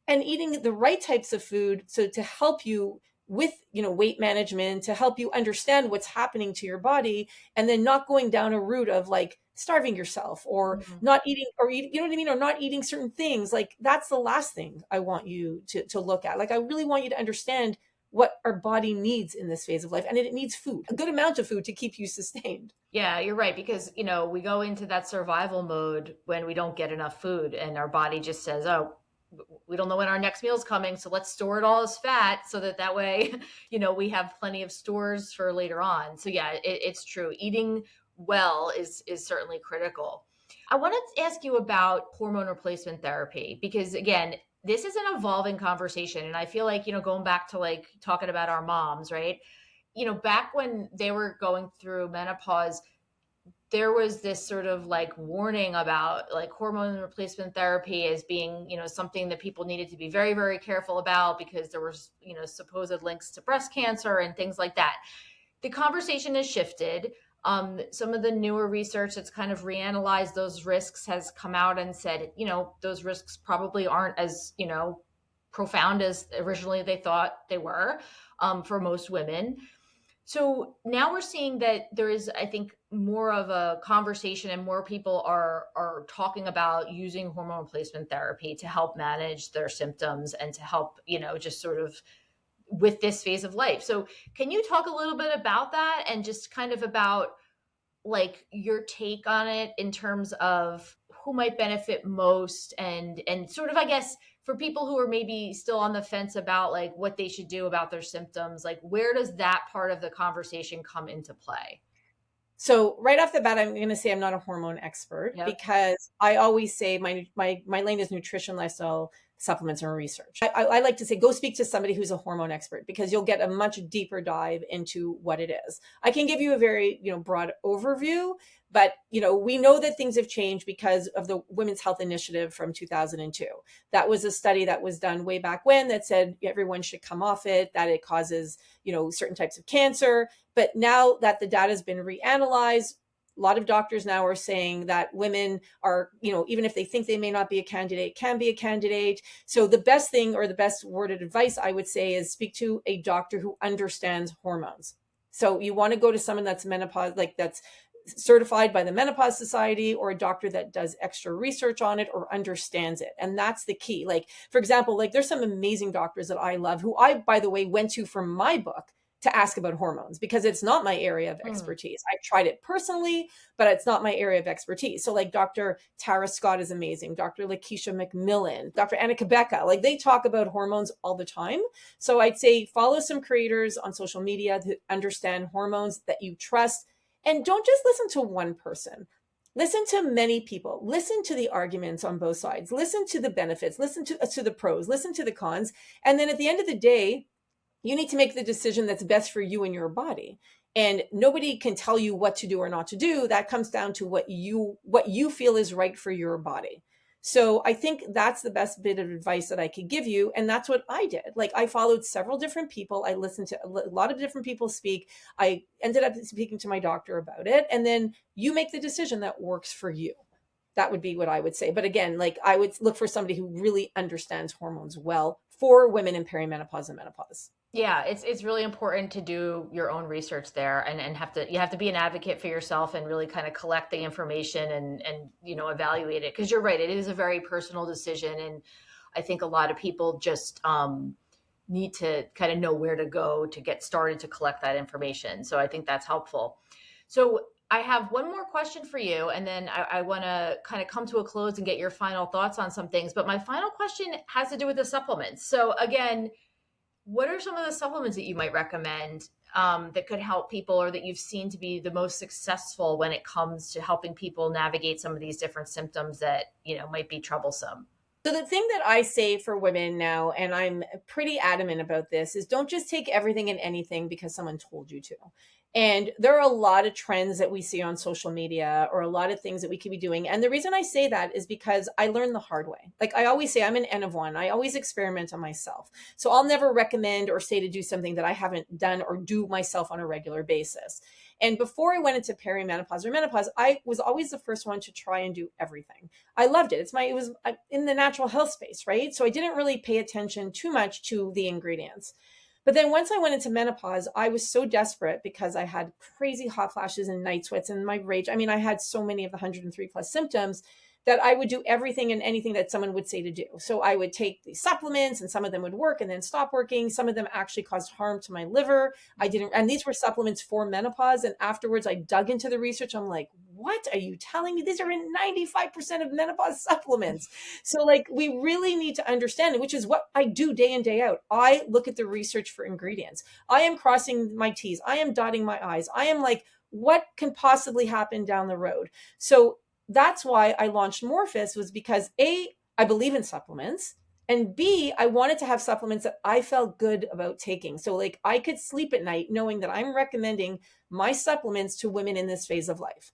and eating the right types of food, so to help you with, weight management, to help you understand what's happening to your body, and then not going down a route of like starving yourself or Mhm. not eating, or eat, you know what I mean, or not eating certain things. Like, that's the last thing I want you to look at. Like, I really want you to understand what our body needs in this phase of life, and it needs food, a good amount of food, to keep you sustained. Yeah, you're right, because we go into that survival mode when we don't get enough food and our body just says, "Oh, we don't know when our next meal's coming, so let's store it all as fat so that way, we have plenty of stores for later on." So yeah, it's true. Eating well is certainly critical. I wanted to ask you about hormone replacement therapy, because again, this is an evolving conversation, and I feel like, going back to like talking about our moms, right? Back when they were going through menopause, there was this sort of like warning about like hormone replacement therapy as being, something that people needed to be very, very careful about, because there was, supposed links to breast cancer and things like that. The conversation has shifted. Some of the newer research that's kind of reanalyzed those risks has come out and said, those risks probably aren't as, profound as originally they thought they were, for most women. So now we're seeing that there is, I think, more of a conversation, and more people are talking about using hormone replacement therapy to help manage their symptoms and to help, just sort of with this phase of life. So can you talk a little bit about that, and just kind of about like your take on it in terms of who might benefit most, and sort of, I guess, for people who are maybe still on the fence about like what they should do about their symptoms, like where does that part of the conversation come into play? So right off the bat, I'm going to say I'm not a hormone expert, Yep. because I always say my lane is nutrition, lifestyle, supplements, and research. I like to say, go speak to somebody who's a hormone expert, because you'll get a much deeper dive into what it is. I can give you a very, broad overview, but we know that things have changed because of the Women's Health Initiative from 2002. That was a study that was done way back when that said everyone should come off it, that it causes certain types of cancer. But now that the data has been reanalyzed, A lot of doctors now are saying that women are, even if they think they may not be a candidate, can be a candidate. So the best thing, or the best word of advice I would say, is speak to a doctor who understands hormones. So you want to go to someone that's menopause, like that's certified by the Menopause Society, or a doctor that does extra research on it or understands it. And that's the key. Like, for example, like there's some amazing doctors that I love who I, by the way, went to for my book to ask about hormones, because it's not my area of expertise. I've tried it personally, but it's not my area of expertise. So like Dr. Tara Scott is amazing. Dr. Lakeisha McMillan, Dr. Anna Kabeka, like they talk about hormones all the time. So I'd say follow some creators on social media that understand hormones, that you trust. And don't just listen to one person. Listen to many people. Listen to the arguments on both sides. Listen to the benefits. Listen to the pros. Listen to the cons. And then at the end of the day, you need to make the decision that's best for you and your body. And nobody can tell you what to do or not to do. That comes down to what you feel is right for your body. So I think that's the best bit of advice that I could give you. And that's what I did. Like, I followed several different people. I listened to a lot of different people speak. I ended up speaking to my doctor about it. And then you make the decision that works for you. That would be what I would say. But again, like, I would look for somebody who really understands hormones well for women in perimenopause and menopause. Yeah, it's really important to do your own research there, and you have to be an advocate for yourself and really kind of collect the information and evaluate it, because you're right, it is a very personal decision, and I think a lot of people just need to kind of know where to go to get started to collect that information. So I think that's helpful. So I have one more question for you, and then I want to kind of come to a close and get your final thoughts on some things. But my final question has to do with the supplements. So again, what are some of the supplements that you might recommend that could help people, or that you've seen to be the most successful when it comes to helping people navigate some of these different symptoms that, might be troublesome? So the thing that I say for women now, and I'm pretty adamant about this, is don't just take everything and anything because someone told you to. And there are a lot of trends that we see on social media, or a lot of things that we could be doing. And the reason I say that is because I learned the hard way. Like I always say, I'm an N of one. I always experiment on myself. So I'll never recommend or say to do something that I haven't done or do myself on a regular basis. And before I went into perimenopause or menopause, I was always the first one to try and do everything. I loved it. It was in the natural health space, right? So I didn't really pay attention too much to the ingredients. But then once I went into menopause, I was so desperate because I had crazy hot flashes and night sweats and my rage. I mean, I had so many of the 103 plus symptoms that I would do everything and anything that someone would say to do. So I would take these supplements, and some of them would work and then stop working. Some of them actually caused harm to my liver. And these were supplements for menopause. And afterwards I dug into the research. I'm like, what are you telling me? These are in 95% of menopause supplements. So like, we really need to understand it, which is what I do day in, day out. I look at the research for ingredients. I am crossing my T's. I am dotting my I's. I am like, what can possibly happen down the road? So that's why I launched Morphus, was because A, I believe in supplements, and B, I wanted to have supplements that I felt good about taking. So like, I could sleep at night knowing that I'm recommending my supplements to women in this phase of life.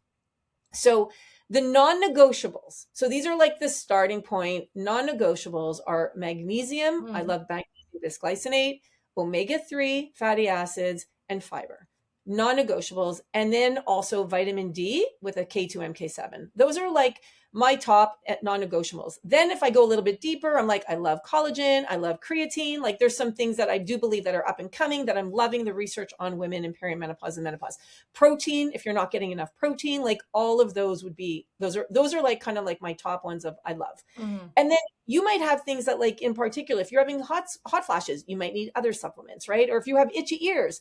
So the non-negotiables, so these are like the starting point. Non-negotiables are magnesium. I love magnesium bisglycinate, omega-3 fatty acids, and fiber. Non-negotiables. And then also vitamin D with a K2MK7. Those are like my top non-negotiables. Then if I go a little bit deeper, I'm like, I love collagen. I love creatine. Like, there's some things that I do believe that are up and coming that I'm loving the research on women in perimenopause and menopause. Protein, if you're not getting enough protein, like all of those would be, those are like kind of like my top ones of I love. And then you might have things that, like, in particular, if you're having hot flashes, you might need other supplements, right? Or if you have itchy ears,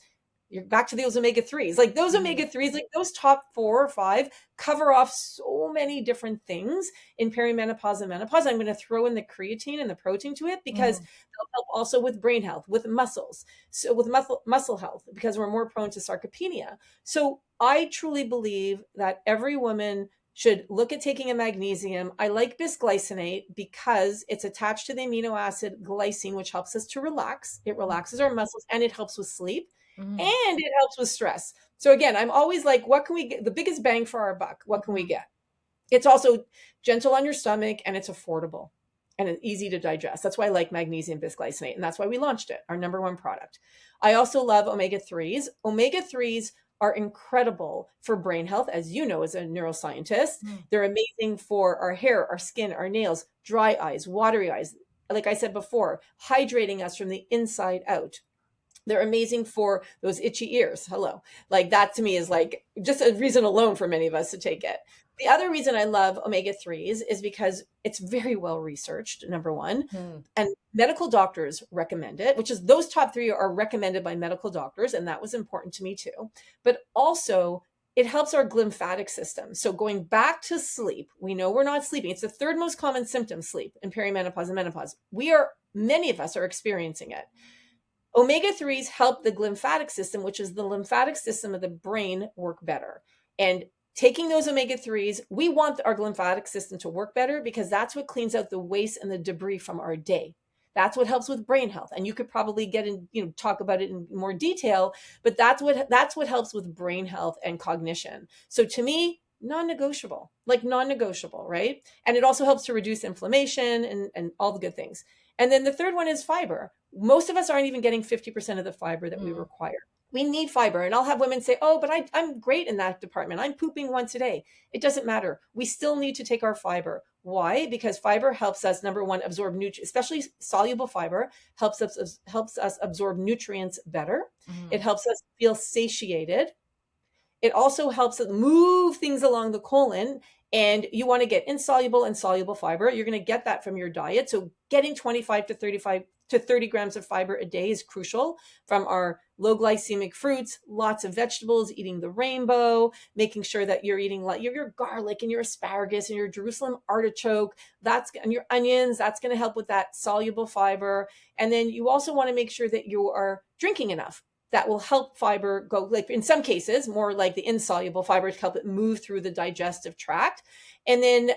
you're back to those omega-3s. Like those omega-3s, like those top 4 or 5 cover off so many different things in perimenopause and menopause. I'm going to throw in the creatine and the protein to it because they'll help also with brain health, with muscles, so with muscle health, because we're more prone to sarcopenia. So I truly believe that every woman should look at taking a magnesium. I like bisglycinate because it's attached to the amino acid glycine, which helps us to relax. It relaxes our muscles and it helps with sleep. And it helps with stress. So again, I'm always like, what can we get? The biggest bang for our buck? What can we get? It's also gentle on your stomach, and it's affordable and it's easy to digest. That's why I like magnesium bisglycinate. And that's why we launched it, our number one product. I also love omega-3s. Omega-3s are incredible for brain health, as you know, as a neuroscientist. Mm. They're amazing for our hair, our skin, our nails, dry eyes, watery eyes. Like I said before, hydrating us from the inside out. They're amazing for those itchy ears. Hello. Like that to me is like just a reason alone for many of us to take it. The other reason I love omega 3s is because it's very well researched, number one. Mm. And medical doctors recommend it, which is those top three are recommended by medical doctors. And that was important to me too. But also, it helps our glymphatic system. So going back to sleep, we know we're not sleeping. It's the third most common symptom, sleep, in perimenopause and menopause. Many of us are experiencing it. Omega 3s help the glymphatic system, which is the lymphatic system of the brain, work better. And taking those omega 3s, we want our glymphatic system to work better because that's what cleans out the waste and the debris from our day. That's what helps with brain health. And you could probably get in, talk about it in more detail, but that's what helps with brain health and cognition. So to me, non-negotiable, right? And it also helps to reduce inflammation and all the good things. And then the third one is fiber. Most of us aren't even getting 50% of the fiber that we require. We need fiber. And I'll have women say, oh, but I'm great in that department. I'm pooping once a day. It doesn't matter. We still need to take our fiber. Why? Because fiber helps us, number one, absorb nutrients, especially soluble fiber helps us absorb nutrients better. It helps us feel satiated. It also helps us move things along the colon. And you want to get insoluble and soluble fiber. You're going to get that from your diet. So getting 25 to 30 grams of fiber a day is crucial from our low glycemic fruits, lots of vegetables, eating the rainbow, making sure that you're eating your garlic and your asparagus and your Jerusalem artichoke, and your onions. That's going to help with that soluble fiber. And then you also want to make sure that you are drinking enough. That will help fiber go, like in some cases, more like the insoluble fiber to help it move through the digestive tract. And then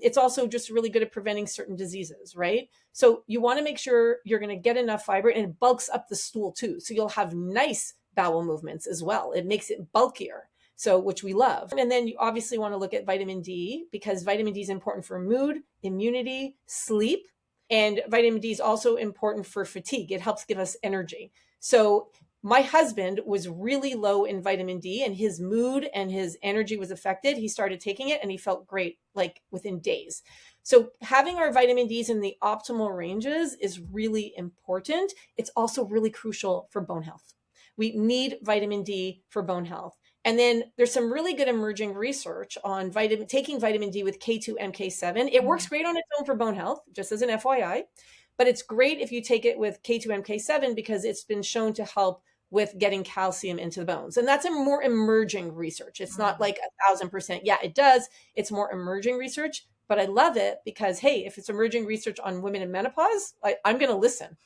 it's also just really good at preventing certain diseases, right? So you want to make sure you're going to get enough fiber, and it bulks up the stool too. So you'll have nice bowel movements as well. It makes it bulkier, so which we love. And then you obviously want to look at vitamin D because vitamin D is important for mood, immunity, sleep. And vitamin D is also important for fatigue. It helps give us energy. So my husband was really low in vitamin D and his mood and his energy was affected. He started taking it and he felt great, like within days. So having our vitamin Ds in the optimal ranges is really important. It's also really crucial for bone health. We need vitamin D for bone health. And then there's some really good emerging research on taking vitamin D with K2 MK7. It works great on its own for bone health, just as an FYI. But it's great if you take it with K2 MK7 because it's been shown to help with getting calcium into the bones. And that's a more emerging research. It's not like 1,000%. Yeah, it does. It's more emerging research, but I love it because, hey, if it's emerging research on women in menopause, I'm going to listen.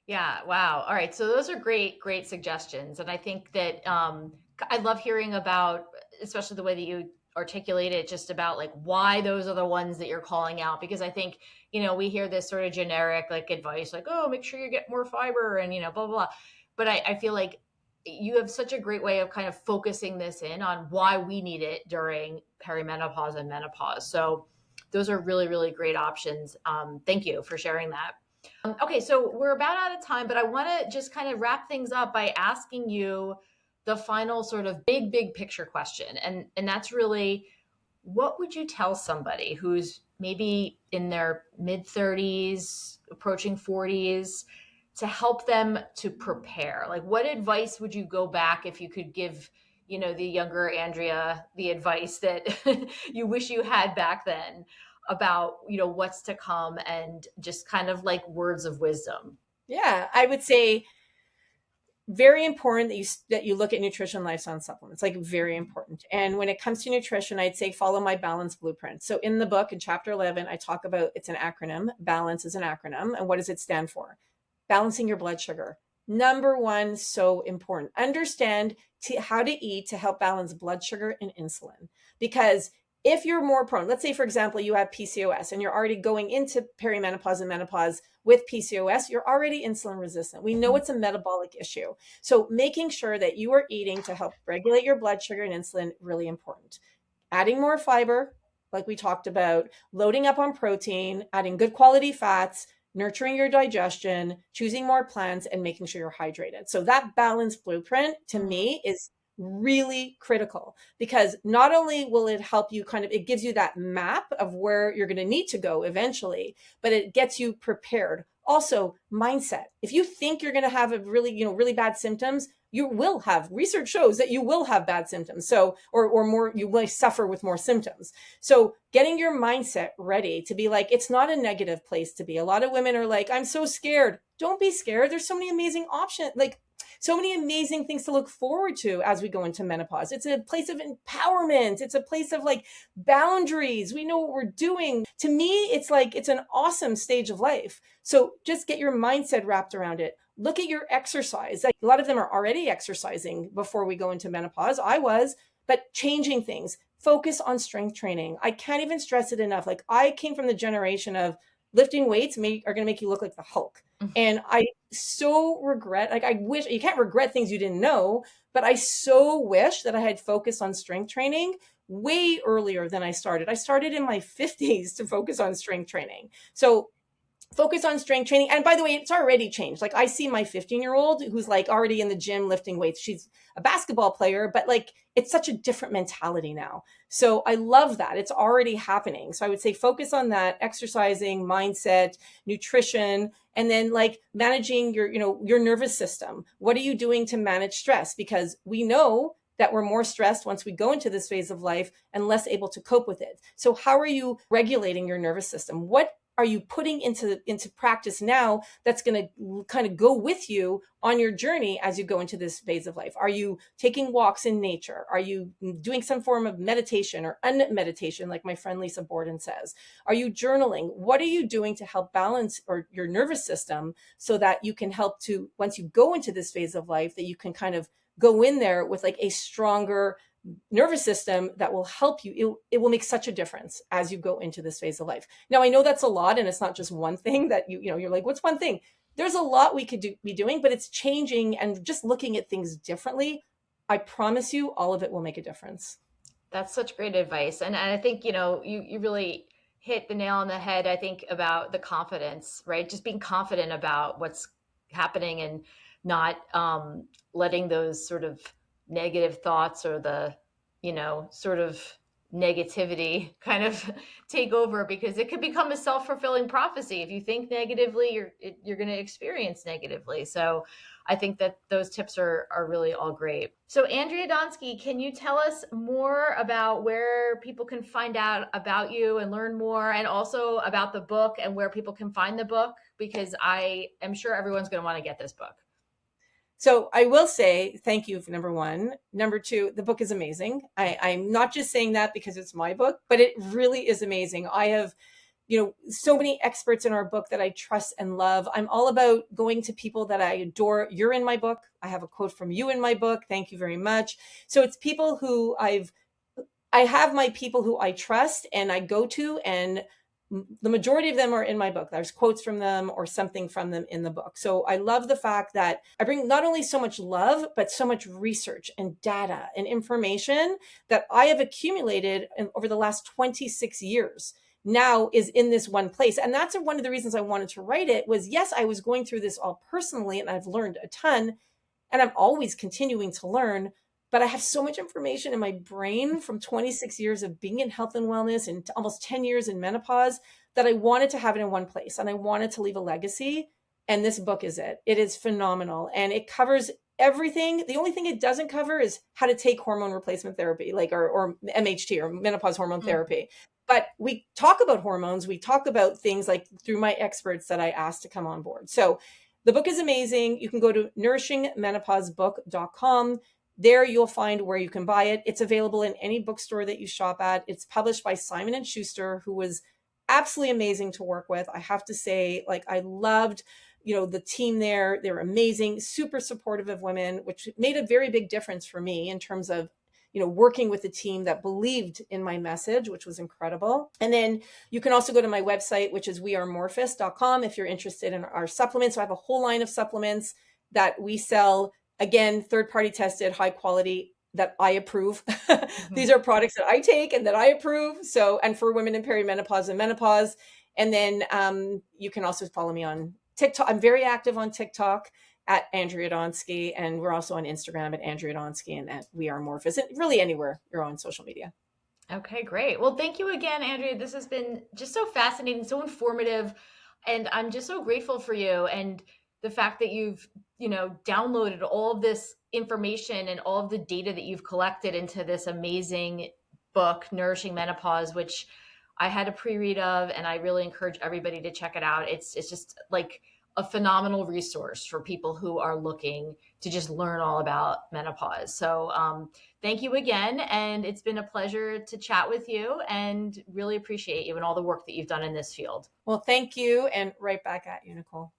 Yeah. Wow. All right. So those are great, great suggestions. And I think that I love hearing about, especially the way that you articulate it, just about like why those are the ones that you're calling out. Because I think, we hear this sort of generic like advice, like, oh, make sure you get more fiber and, blah, blah, blah. But I feel like you have such a great way of kind of focusing this in on why we need it during perimenopause and menopause. So those are really, really great options. Thank you for sharing that. Okay, so we're about out of time, but I want to just kind of wrap things up by asking you the final sort of big picture question. And that's really, what would you tell somebody who's maybe in their mid 30s, approaching 40s, to help them to prepare? Like, what advice would you go back if you could give, the younger Andrea the advice that you wish you had back then about, what's to come and just kind of like words of wisdom? Yeah, I would say very important that you look at nutrition, lifestyle, and supplements, like very important. And when it comes to nutrition, I'd say follow my balance blueprint. So in the book, in chapter 11, I talk about, it's an acronym. Balance is an acronym. And what does it stand for? Balancing your blood sugar. Number one, so important. Understand how to eat to help balance blood sugar and insulin. Because if you're more prone, let's say, for example, you have PCOS and you're already going into perimenopause and menopause with PCOS, you're already insulin resistant. We know it's a metabolic issue. So making sure that you are eating to help regulate your blood sugar and insulin, really important. Adding more fiber, like we talked about, loading up on protein, adding good quality fats, nurturing your digestion, choosing more plants, and making sure you're hydrated. So that balanced blueprint to me is really critical, because not only will it help you it gives you that map of where you're going to need to go eventually, but it gets you prepared. Also, mindset. If you think you're going to have a really bad symptoms, you will have, research shows that you will have bad symptoms. So, or more, you will suffer with more symptoms. So getting your mindset ready to be like, it's not a negative place to be. A lot of women are like, I'm so scared. Don't be scared. There's so many amazing options. Like, so many amazing things to look forward to as we go into menopause. It's a place of empowerment. It's a place of like boundaries. We know what we're doing. To me, it's like, it's an awesome stage of life. So just get your mindset wrapped around it. Look at your exercise. Like, a lot of them are already exercising before we go into menopause. I was, but changing things. Focus on strength training. I can't even stress it enough. Like, I came from the generation of lifting weights are going to make you look like the Hulk. And I so regret, like, I wish, you can't regret things you didn't know, but I so wish that I had focused on strength training way earlier than I started. I started in my 50s to focus on strength training. So focus on strength training. And by the way, it's already changed. Like, I see my 15-year-old who's like already in the gym lifting weights. She's a basketball player, but like, it's such a different mentality now. So I love that. It's already happening. So I would say focus on that: exercising, mindset, nutrition, and then like managing your nervous system. What are you doing to manage stress? Because we know that we're more stressed once we go into this phase of life and less able to cope with it. So how are you regulating your nervous system? What are you putting into practice now that's going to kind of go with you on your journey as you go into this phase of life? Are you taking walks in nature? Are you doing some form of meditation or unmeditation, like my friend Lisa Borden says? Are you journaling? What are you doing to help balance your nervous system so that you can help to, once you go into this phase of life, that you can kind of go in there with like a stronger nervous system that will help you. It will make such a difference as you go into this phase of life. Now, I know that's a lot, and it's not just one thing that you're like, what's one thing? There's a lot we could be doing, but it's changing and just looking at things differently. I promise you, all of it will make a difference. That's such great advice. And I think, you really hit the nail on the head, I think, about the confidence, right? Just being confident about what's happening and not letting those sort of negative thoughts or the, sort of negativity kind of take over, because it could become a self-fulfilling prophecy. If you think negatively, you're going to experience negatively. So I think that those tips are really all great. So Andrea Donsky, can you tell us more about where people can find out about you and learn more, and also about the book and where people can find the book? Because I am sure everyone's going to want to get this book. So I will say thank you for number one. Number two, the book is amazing. I'm not just saying that because it's my book, but it really is amazing. I have, so many experts in our book that I trust and love. I'm all about going to people that I adore. You're in my book. I have a quote from you in my book. Thank you very much. So it's people who I have my people who I trust and I go to, and the majority of them are in my book. There's quotes from them or something from them in the book. So I love the fact that I bring not only so much love, but so much research and data and information that I have accumulated over the last 26 years now is in this one place. And that's one of the reasons I wanted to write it was, yes, I was going through this all personally and I've learned a ton, and I'm always continuing to learn. But I have so much information in my brain from 26 years of being in health and wellness and almost 10 years in menopause that I wanted to have it in one place, and I wanted to leave a legacy. And this book is it. It is phenomenal. And it covers everything. The only thing it doesn't cover is how to take hormone replacement therapy, like or MHT or menopause hormone therapy. But we talk about hormones. We talk about things like through my experts that I asked to come on board. So the book is amazing. You can go to nourishingmenopausebook.com. There you'll find where you can buy it. It's available in any bookstore that you shop at. It's published by Simon & Schuster, who was absolutely amazing to work with. I have to say, like, I loved, the team there. They're amazing, super supportive of women, which made a very big difference for me in terms of, working with a team that believed in my message, which was incredible. And then you can also go to my website, which is wearemorphous.com, if you're interested in our supplements. So I have a whole line of supplements that we sell. Again, third-party tested, high quality, that I approve. These are products that I take and that I approve. So, and for women in perimenopause and menopause. And then you can also follow me on TikTok. I'm very active on TikTok. at Andrea Donsky, and we're also on Instagram at Andrea Donsky and at We Are Morphus, and really anywhere you're on social media. Okay, great. Well, thank you again, Andrea. This has been just so fascinating, so informative, and I'm just so grateful for you and the fact that you've, downloaded all of this information and all of the data that you've collected into this amazing book, Nourishing Menopause, which I had a pre-read of, and I really encourage everybody to check it out. It's just like a phenomenal resource for people who are looking to just learn all about menopause. So, thank you again. And it's been a pleasure to chat with you and really appreciate you and all the work that you've done in this field. Well, thank you, and right back at you, Nicole.